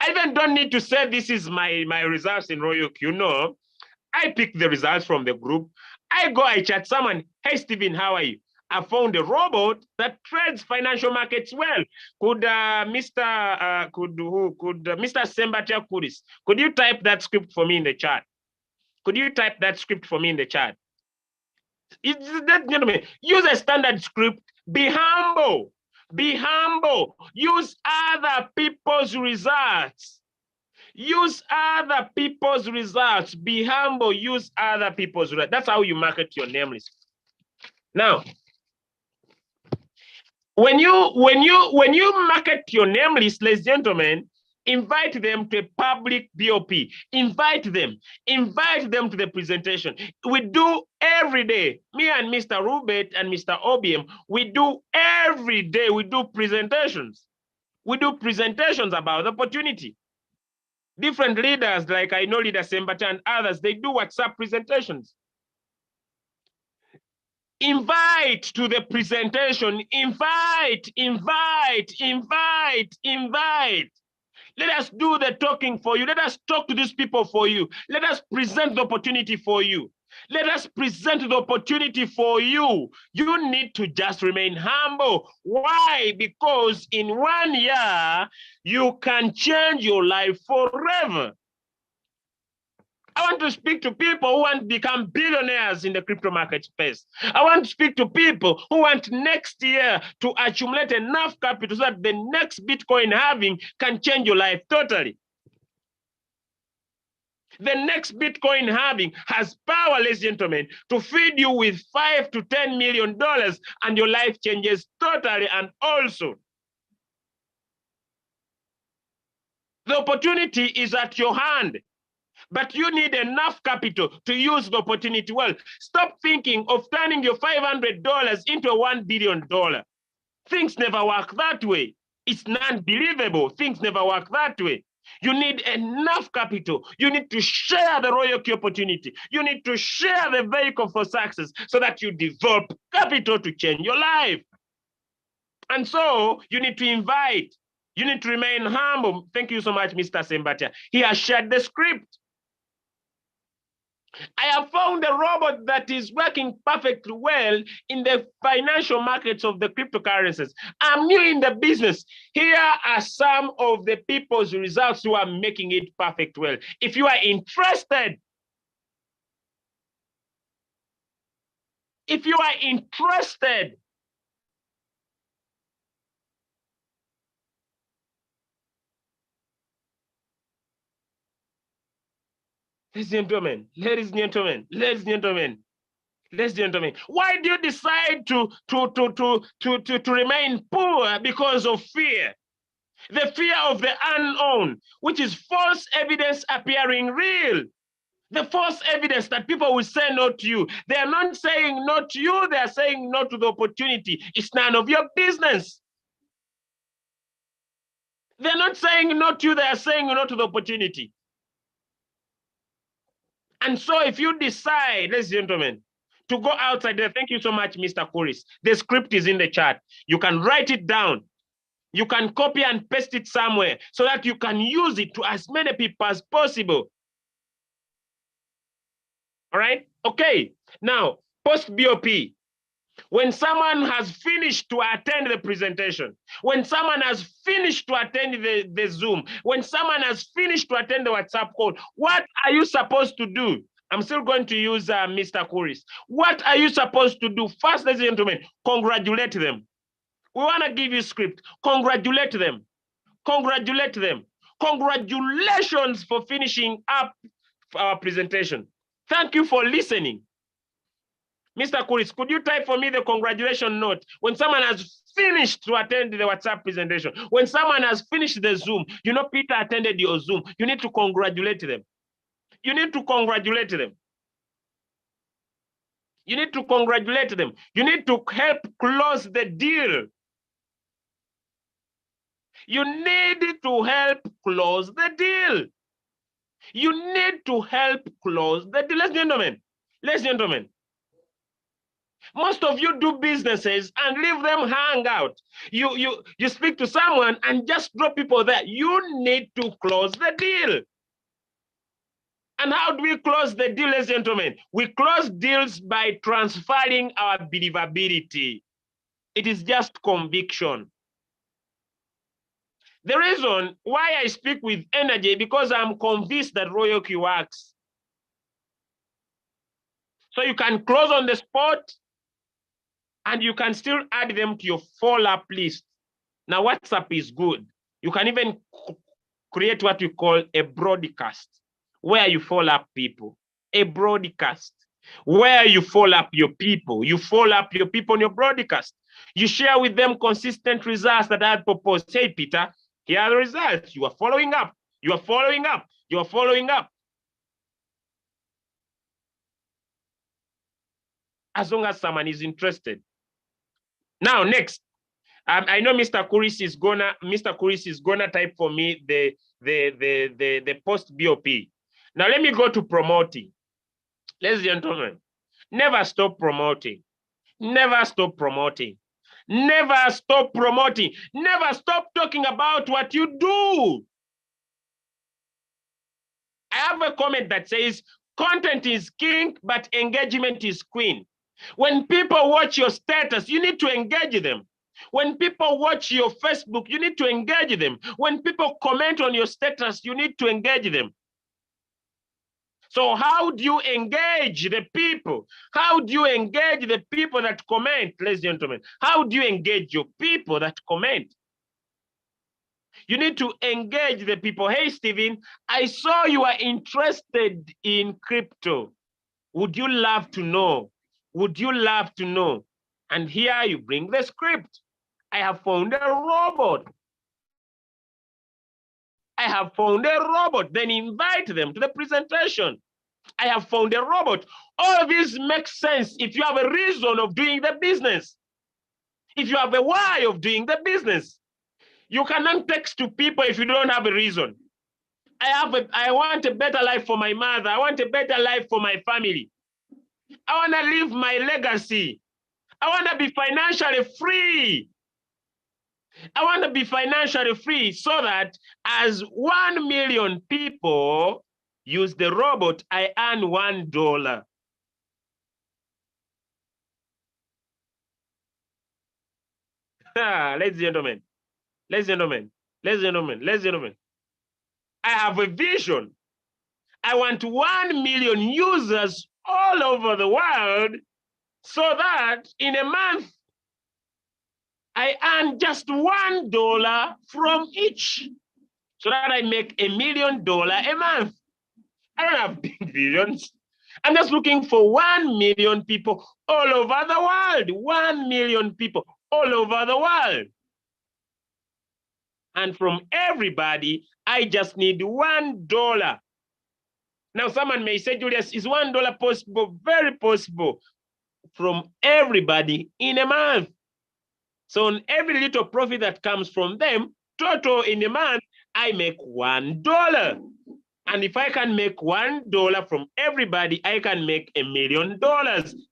I even don't need to say this is my results in Royalq. You know, I pick the results from the group. I chat someone. Hey, Stephen, how are you? I found a robot that trades financial markets well. Could Mr. Sembatia Kudis, could you type that script for me in the chat? Could you type that script for me in the chat? Gentlemen, use a standard script. Be humble. Be humble. Use other people's results. Use other people's results. Be humble. Use other people's results. That's how you market your name list. Now, when you market your name list, ladies and gentlemen, invite them to a public BOP. Invite them to the presentation. We do every day. Me and Mr. Rubet and Mr. OBM, we do every day. We do presentations. We do presentations about the opportunity. Different leaders, like I know Leader Sembata and others, they do WhatsApp presentations. Invite to the presentation. Invite. Let us do the talking for you. Let us talk to these people for you. Let us present the opportunity for you. Let us present the opportunity for you. You need to just remain humble. Why? Because in 1 year, you can change your life forever. I want to speak to people who want to become billionaires in the crypto market space. I want to speak to people who want next year to accumulate enough capital so that the next Bitcoin halving can change your life totally. The next Bitcoin halving has power, ladies and gentlemen, to feed you with $5 to $10 million and your life changes totally. And also, the opportunity is at your hand. But you need enough capital to use the opportunity well. Stop thinking of turning your $500 into a $1 billion. Things never work that way. It's non-believable. Things never work that way. You need enough capital. You need to share the Royalq opportunity. You need to share the vehicle for success so that you develop capital to change your life. And so you need to invite. You need to remain humble. Thank you so much, Mr. Sembatia. He has shared the script. I have found a robot that is working perfectly well in the financial markets of the cryptocurrencies. I'm new in the business. Here are some of the people's results who are making it perfect well. If you are interested, ladies and gentlemen, Ladies and gentlemen, why do you decide to remain poor? Because of fear. The fear of the unknown, which is false evidence appearing real. The false evidence that people will say no to you. They are not saying no to you, they are saying no to the opportunity. It's none of your business. They're not saying no to you, they are saying no to the opportunity. And so if you decide, ladies and gentlemen, to go outside there, thank you so much, Mr. Kuris. The script is in the chat. You can write it down. You can copy and paste it somewhere so that you can use it to as many people as possible. All right? Okay. Now, post-BOP. When someone has finished to attend the presentation, when someone has finished to attend the Zoom, when someone has finished to attend the WhatsApp call, what are you supposed to do? I'm still going to use Mr. Kuris. What are you supposed to do? First, ladies and gentlemen, congratulate them. We want to give you script. Congratulate them. Congratulate them. Congratulations for finishing up our presentation. Thank you for listening. Mr. Kuris, could you type for me the congratulation note? When someone has finished to attend the WhatsApp presentation, when someone has finished the Zoom, you know, Peter attended your Zoom, you need to congratulate them. You need to congratulate them. You need to congratulate them. You need to help close the deal. You need to help close the deal. You need to help close the deal. Ladies and gentlemen, ladies and gentlemen, most of you do businesses and leave them hang out. You speak to someone and just drop people there. You need to close the deal. And how do we close the deal, ladies and gentlemen? We close deals by transferring our believability. It is just conviction. The reason why I speak with energy, because I'm convinced that Royalq works. So you can close on the spot and you can still add them to your follow-up list. Now, WhatsApp is good. You can even create what we call a broadcast, where you follow up people. A broadcast, where you follow up your people. You follow up your people on your broadcast. You share with them consistent results that I had proposed. Hey, Peter, here are the results. You are following up. You are following up. You are following up. As long as someone is interested. Now, next, I know Mr. Kuris is gonna type for me the post BOP. Now let me go to promoting. Ladies and gentlemen, never stop promoting. Never stop promoting. Never stop promoting. Never stop talking about what you do. I have a comment that says, content is king, but engagement is queen. When people watch your status, you need to engage them. When people watch your Facebook, you need to engage them. When people comment on your status, you need to engage them. So how do you engage the people? How do you engage the people that comment, ladies and gentlemen? How do you engage your people that comment? You need to engage the people. Hey, Stephen, I saw you are interested in crypto. Would you love to know? Would you love to know? And here you bring the script. I have found a robot. I have found a robot. Then invite them to the presentation. I have found a robot. All of this makes sense if you have a reason of doing the business. If you have a why of doing the business. You cannot text to people if you don't have a reason. I want a better life for my mother. I want a better life for my family. I want to leave my legacy. I want to be financially free. I want to be financially free so that as 1 million people use the robot, I earn $1. Ladies and gentlemen, ladies and gentlemen, ladies and gentlemen, ladies and gentlemen. I have a vision. I want 1 million users all over the world so that in a month, I earn just $1 from each, so that I make $1 million a month. I don't have big visions. I'm just looking for 1 million people all over the world. 1 million people all over the world. And from everybody, I just need $1. Now, someone may say, Julius, is $1 possible? Very possible. From everybody in a month. So on every little profit that comes from them, total in a month, I make $1. And if I can make $1 from everybody, I can make $1 million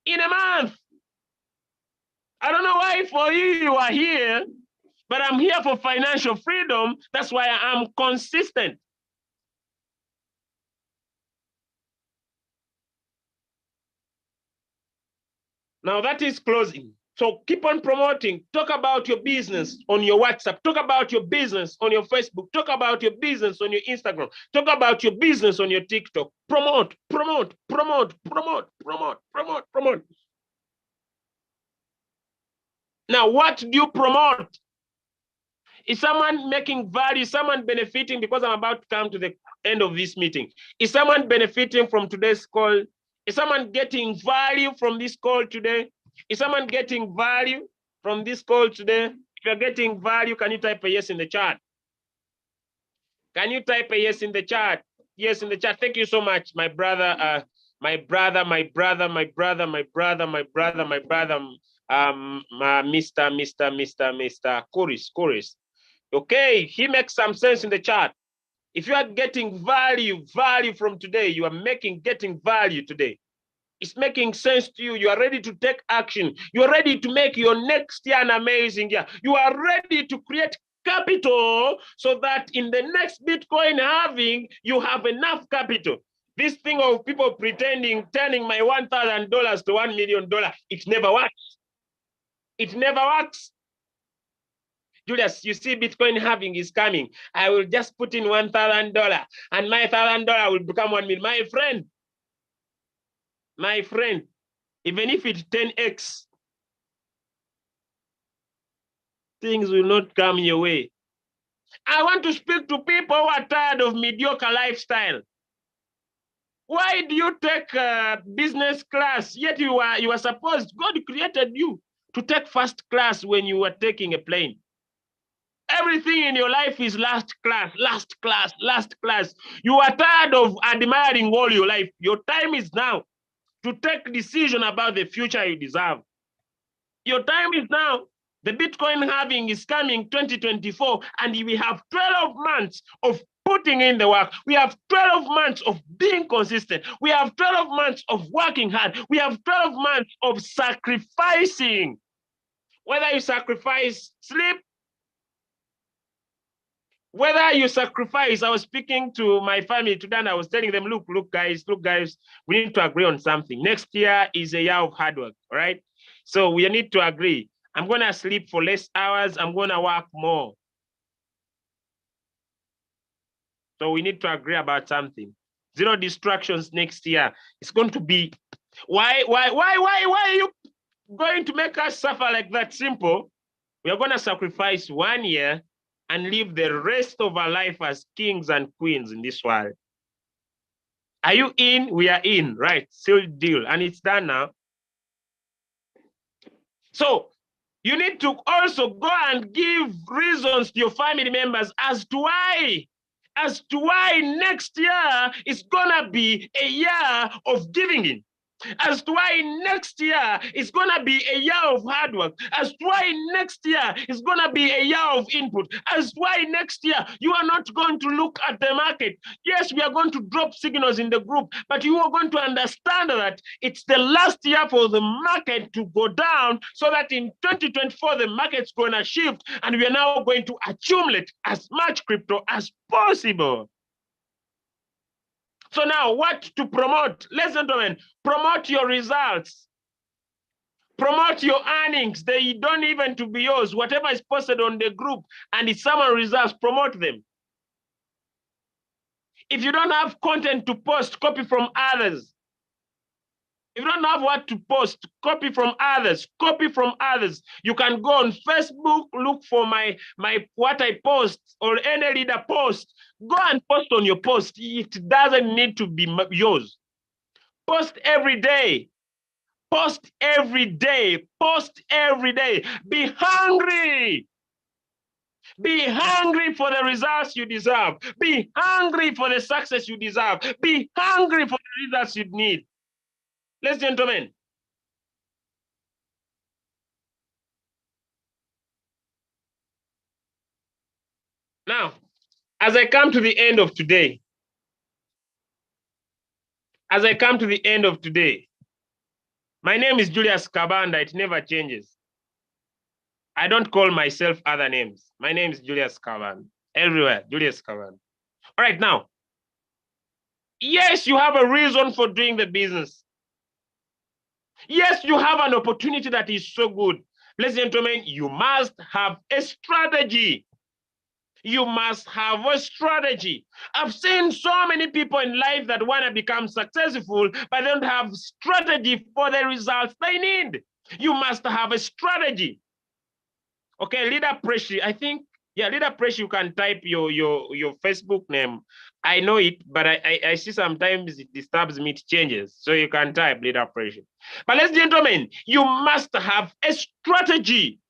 in a month. I don't know why for you are here, but I'm here for financial freedom. That's why I'm consistent. Now that is closing. So keep on promoting. Talk about your business on your WhatsApp. Talk about your business on your Facebook. Talk about your business on your Instagram. Talk about your business on your TikTok. Promote, promote, promote, promote, promote, promote, promote. Now, what do you promote? Is someone making value? Is someone benefiting? Because I'm about to come to the end of this meeting. Is someone benefiting from today's call? Is someone getting value from this call today? Is someone getting value from this call today? If you're getting value, can you type a yes in the chat? Can you type a yes in the chat? Yes, in the chat. Thank you so much, my brother, Mr. Kuris. Okay, he makes some sense in the chat. If you are getting value from today, you are getting value today. It's making sense to you. You are ready to take action. You are ready to make your next year an amazing year. You are ready to create capital so that in the next Bitcoin halving, you have enough capital. This thing of people pretending, turning my $1,000 to $1 million, it never works. It never works. Julius, you see Bitcoin halving is coming. I will just put in $1,000 and my $1,000 will become 1 million. My friend, even if it's 10x, things will not come your way. I want to speak to people who are tired of mediocre lifestyle. Why do you take business class? Yet you are supposed, God created you to take first class when you were taking a plane. Everything in your life is last class, last class, last class. You are tired of admiring all your life. Your time is now to take decision about the future you deserve. Your time is now. The Bitcoin halving is coming 2024, and we have 12 months of putting in the work. We have 12 months of being consistent. We have 12 months of working hard. We have 12 months of sacrificing. Whether you sacrifice sleep, whether you sacrifice, I was speaking to my family today and I was telling them, look, guys, we need to agree on something. Next year is a year of hard work, all right? So we need to agree. I'm going to sleep for less hours. I'm going to work more. So we need to agree about something. 0 distractions next year. It's going to be, why are you going to make us suffer like that? Simple. We are going to sacrifice 1 year and live the rest of our life as kings and queens in this world. Are you in? We are in, right? Sealed deal. And it's done now. So you need to also go and give reasons to your family members as to why next year is gonna be a year of giving in. As to why next year is going to be a year of hard work. As to why next year is going to be a year of input. As to why next year you are not going to look at the market. Yes, we are going to drop signals in the group, but you are going to understand that it's the last year for the market to go down so that in 2024, the market's going to shift and we are now going to accumulate as much crypto as possible. So now what to promote? Ladies and gentlemen, promote your results. Promote your earnings. They don't even to be yours. Whatever is posted on the group and it's someone results, promote them. If you don't have content to post, copy from others. If you don't have what to post, copy from others. Copy from others. You can go on Facebook, look for my what I post or any leader post. Go and post on your post. It doesn't need to be yours. Post every day. Post every day. Post every day. Be hungry. Be hungry for the results you deserve. Be hungry for the success you deserve. Be hungry for the results you need. Ladies and gentlemen, now, as I come to the end of today, my name is Julius Kabanda. It never changes. I don't call myself other names. My name is Julius Kabanda. Everywhere, Julius Kabanda. All right, now, yes, you have a reason for doing the business. Yes, you have an opportunity that is so good. Ladies and gentlemen, you must have a strategy. You must have a strategy. I've seen so many people in life that want to become successful, but they don't have strategy for the results they need. You must have a strategy. Okay, Leader Pressure, I think, yeah, Leader Pressure, you can type your Facebook name. I know it, but I see sometimes it disturbs me, it changes. So you can type Leader Pressure. But ladies and gentlemen, you must have a strategy.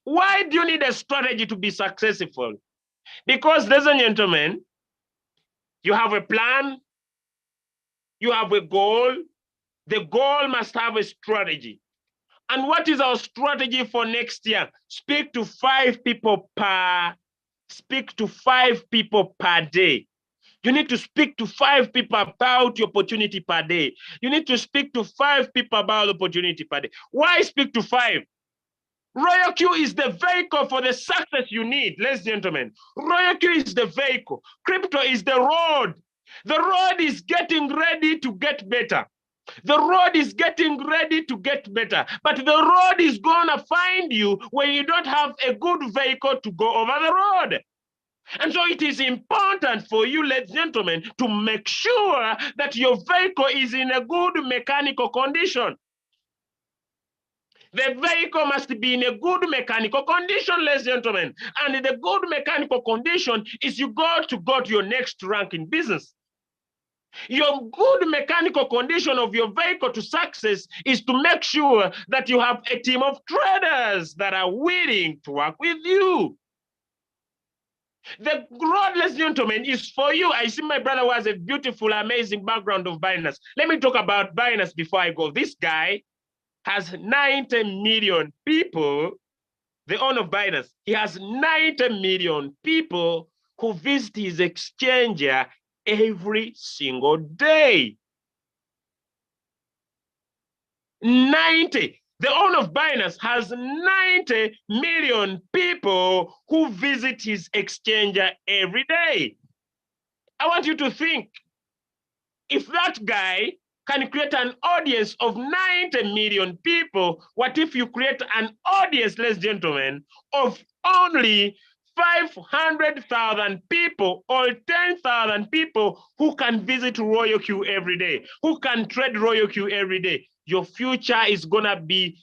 Why do you need a strategy to be successful? Because, ladies and gentlemen, you have a plan, you have a goal. The goal must have a strategy. And what is our strategy for next year? Speak to 5 people per day. You need to speak to 5 people about your opportunity per day. You need to speak to 5 people about opportunity per day. Why speak to 5? Royalq is the vehicle for the success you need, ladies and gentlemen. Royalq is the vehicle. Crypto is the road. The road is getting ready to get better. The road is getting ready to get better. But the road is going to find you when you don't have a good vehicle to go over the road. And so it is important for you, ladies and gentlemen, to make sure that your vehicle is in a good mechanical condition. The vehicle must be in a good mechanical condition, ladies and gentlemen. And the good mechanical condition is you got to go to your next rank in business. Your good mechanical condition of your vehicle to success is to make sure that you have a team of traders that are willing to work with you. The road, ladies and gentlemen, is for you. I see my brother has a beautiful, amazing background of Binance. Let me talk about Binance before I go. This guy has 90 million people, the owner of Binance. He has 90 million people who visit his exchanger every single day. 90. The owner of Binance has 90 million people who visit his exchanger every day. I want you to think, if that guy can create an audience of 90 million people, what if you create an audience, ladies and gentlemen, of only 500,000 people or 10,000 people who can visit Royalq every day, who can trade Royalq every day? Your future is going to be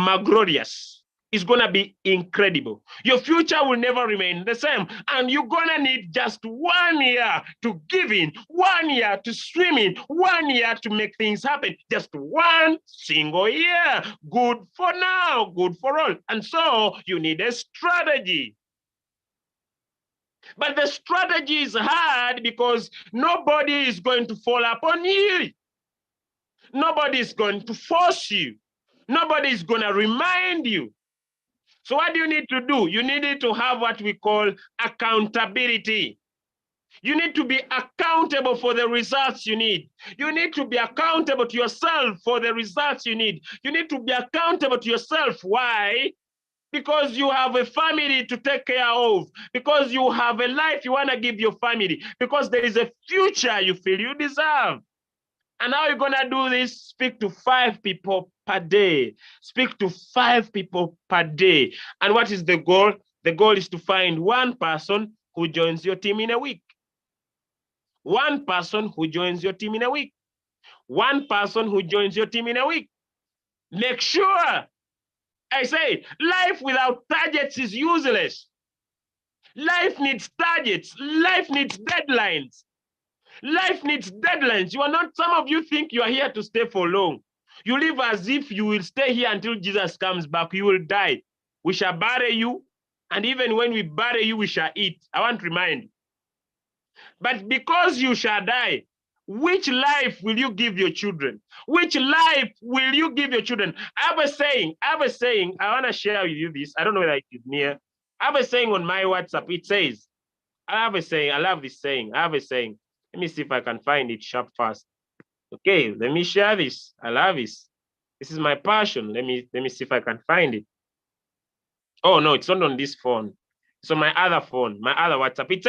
glorious. It's going to be incredible. Your future will never remain the same. And you're going to need just 1 year to give in, 1 year to swim in, 1 year to make things happen. Just 1 single year. Good for now, good for all. And so you need a strategy. But the strategy is hard because nobody is going to fall upon you. Nobody is going to force you. Nobody is going to remind you. So what do you need to do? You need to have what we call accountability. You need to be accountable for the results you need. You need to be accountable to yourself for the results you need. You need to be accountable to yourself. Why? Because you have a family to take care of. Because you have a life you want to give your family. Because there is a future you feel you deserve. And how are you going to do this? Speak to 5 people per day. Speak to 5 people per day. And what is the goal? The goal is to find 1 person who joins your team in a week. 1 person who joins your team in a week. 1 person who joins your team in a week. Make sure, I say, life without targets is useless. Life needs targets. Life needs deadlines. Life needs deadlines. You are not, some of you think you are here to stay for long. You live as if you will stay here until Jesus comes back. You will die. We shall bury you. And even when we bury you, we shall eat. I want to remind you. But because you shall die, which life will you give your children? Which life will you give your children? I have a saying, I want to share with you this. I don't know whether it is near. I have a saying on my WhatsApp. It says, I have a saying, I love this saying. I have a saying. Let me see if I can find it sharp fast. Okay, let me share this. I love this. This is my passion. Let me see if I can find it. Oh no, it's not on this phone. It's on my other phone, my other WhatsApp. It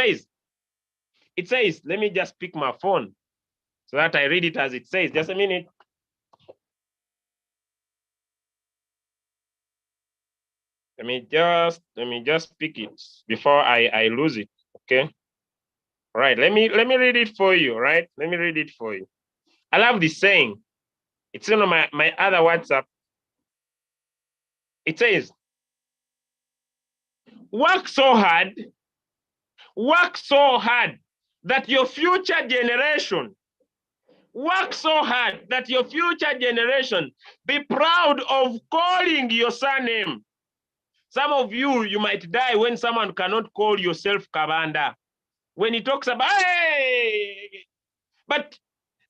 says, let me just pick my phone so that I read it as it says. Just a minute. Let me just pick it before I lose it. Okay. All right. Let me read it for you. Right. Let me read it for you. I love this saying. It's on my other WhatsApp. It says, work so hard that your future generation be proud of calling your surname. Some of you might die when someone cannot call yourself Kabanda. When he talks about, hey! But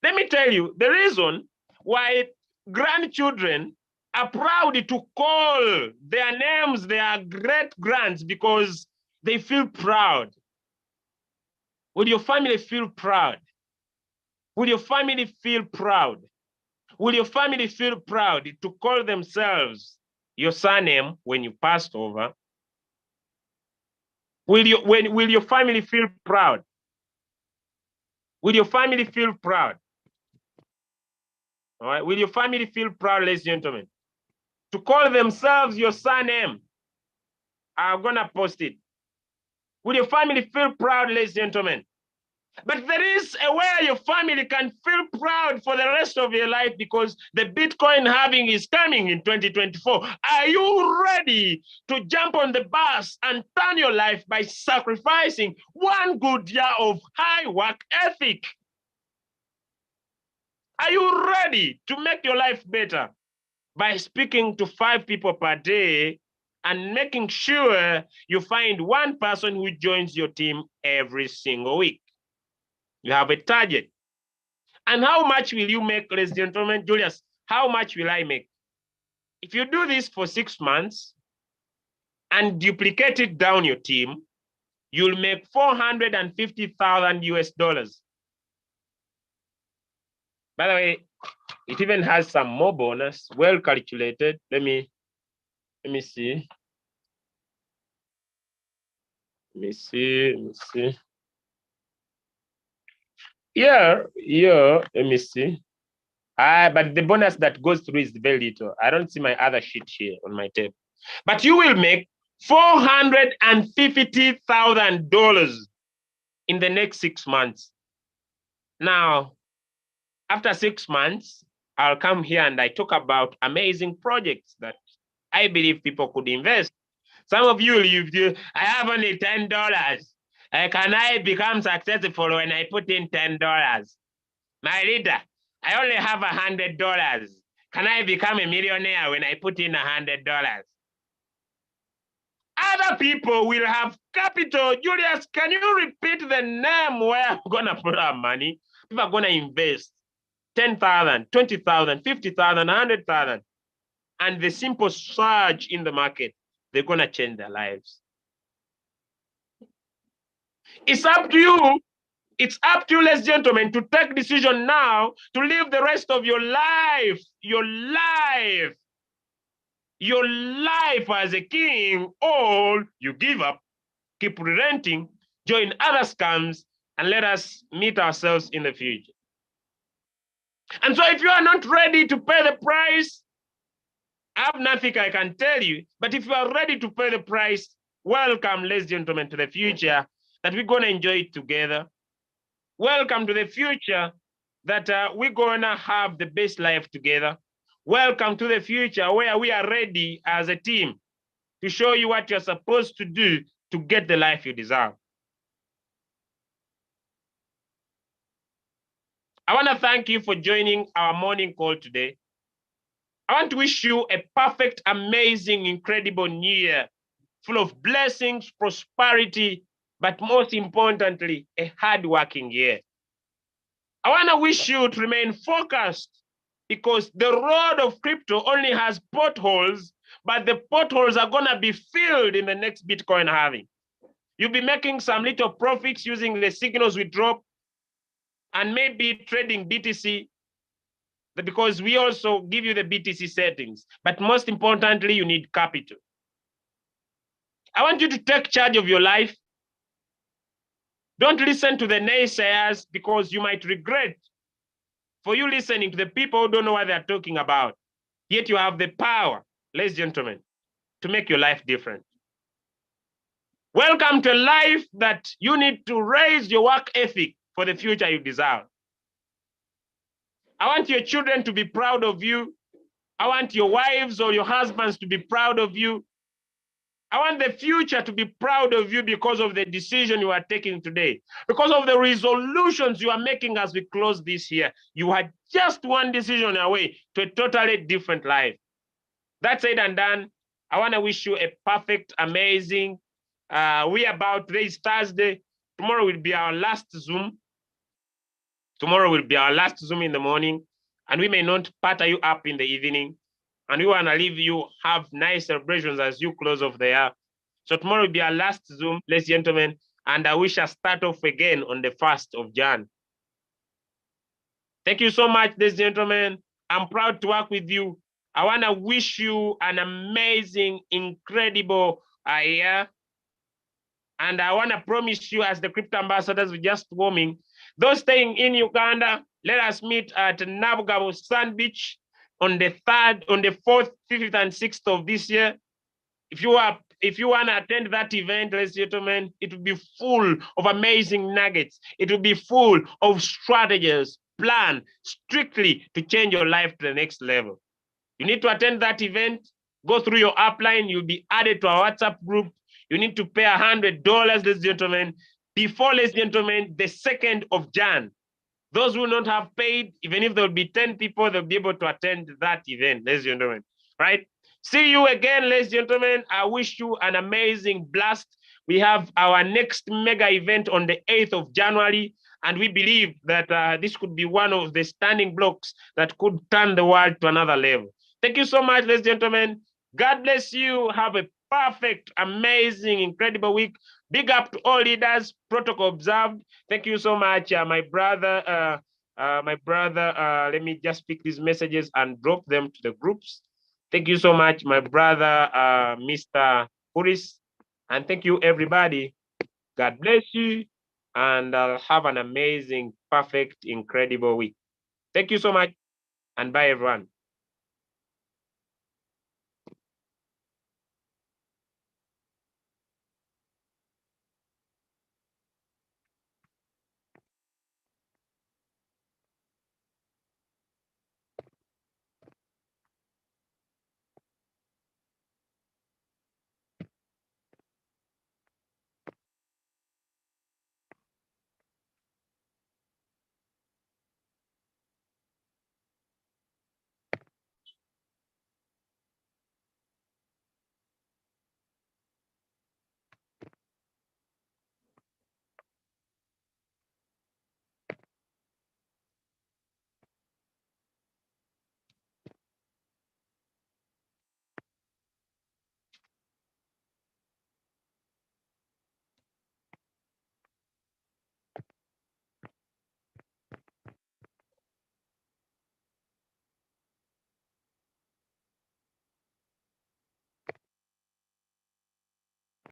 let me tell you, the reason why grandchildren are proud to call their names their great grands, because they feel proud. Would your family feel proud? Will your family feel proud? Will your family feel proud to call themselves your surname when you passed over? Will your family feel proud? Will your family feel proud? All right. Will your family feel proud, ladies and gentlemen, to call themselves your surname? I'm gonna post it. Will your family feel proud, ladies and gentlemen? But there is a way your family can feel proud for the rest of your life, because the Bitcoin halving is coming in 2024. Are you ready to jump on the bus and turn your life by sacrificing one good year of high work ethic? Are you ready to make your life better by speaking to 5 people per day and making sure you find one person who joins your team every single week? You have a target. And how much will you make, ladies and gentlemen? Julius, how much will I make? If you do this for 6 months and duplicate it down your team, you'll make 450,000 US dollars. By the way, it even has some more bonus, well calculated. Let me see. Let me see. Yeah, let me see. But the bonus that goes through is very little. I don't see my other sheet here on my table. But you will make $450,000 in the next 6 months. Now, after 6 months, I'll come here and I talk about amazing projects that I believe people could invest. Some of you, I have only $10. Can I become successful when I put in $10? My leader, I only have $100. Can I become a millionaire when I put in $100? Other people will have capital. Julius, can you repeat the name where I'm gonna put our money? People are gonna invest 10,000, 20,000, 50,000, 100,000. And the simple surge in the market, they're gonna change their lives. It's up to you. It's up to you, ladies and gentlemen, to take decision now to live the rest of your life as a king, or you give up, keep relenting, join other scams, and let us meet ourselves in the future. And so if you are not ready to pay the price, I have nothing I can tell you, but if you are ready to pay the price, welcome, ladies and gentlemen, to the future that we're gonna enjoy it together. Welcome to the future that we're gonna have the best life together. Welcome to the future where we are ready as a team to show you what you're supposed to do to get the life you deserve. I want to thank you for joining our morning call today. I want to wish you a perfect, amazing, incredible new year, full of blessings, prosperity, but most importantly, a hard-working year. I want to wish you to remain focused because the road of crypto only has potholes, but the potholes are going to be filled in the next Bitcoin halving. You'll be making some little profits using the signals we drop and maybe trading BTC because we also give you the BTC settings. But most importantly, you need capital. I want you to take charge of your life. Don't listen to the naysayers because you might regret for you listening to the people who don't know what they're talking about. Yet you have the power, ladies and gentlemen, to make your life different. Welcome to a life that you need to raise your work ethic for the future you desire. I want your children to be proud of you. I want your wives or your husbands to be proud of you. I want the future to be proud of you because of the decision you are taking today, because of the resolutions you are making as we close this year. You had just one decision away to a totally different life. That said and done, I want to wish you a perfect, amazing, today is Thursday. Tomorrow will be our last Zoom. Tomorrow will be our last Zoom in the morning, and we may not patter you up in the evening. And we want to leave you have nice celebrations as you close off the year. So tomorrow will be our last Zoom, ladies and gentlemen, and we shall start off again on the 1st of Jan. Thank you so much, ladies and gentlemen. I'm proud to work with you. I want to wish you an amazing, incredible year. And I want to promise you, as the crypto ambassadors, we're just warming. Those staying in Uganda, let us meet at Nabugabo Sand Beach on the 3rd, on the 4th, 5th, and 6th of this year. If you want to attend that event, ladies and gentlemen, it will be full of amazing nuggets. It will be full of strategies, plan strictly to change your life to the next level. You need to attend that event. Go through your upline. You'll be added to our WhatsApp group. You need to pay $100, ladies and gentlemen, before, ladies and gentlemen, the 2nd of Jan. Those who not have paid, even if there will be 10 people, they'll be able to attend that event, ladies and gentlemen, right? See you again, ladies and gentlemen. I wish you an amazing blast. We have our next mega event on the 8th of January, and we believe that this could be one of the standing blocks that could turn the world to another level. Thank you so much, ladies and gentlemen. God bless you. Have a perfect, amazing, incredible week. Big up to all leaders, protocol observed. Thank you so much, my brother. Let me just pick these messages and drop them to the groups. Thank you so much, my brother, Mr. Puris. And thank you, everybody. God bless you. And have an amazing, perfect, incredible week. Thank you so much. And bye, everyone.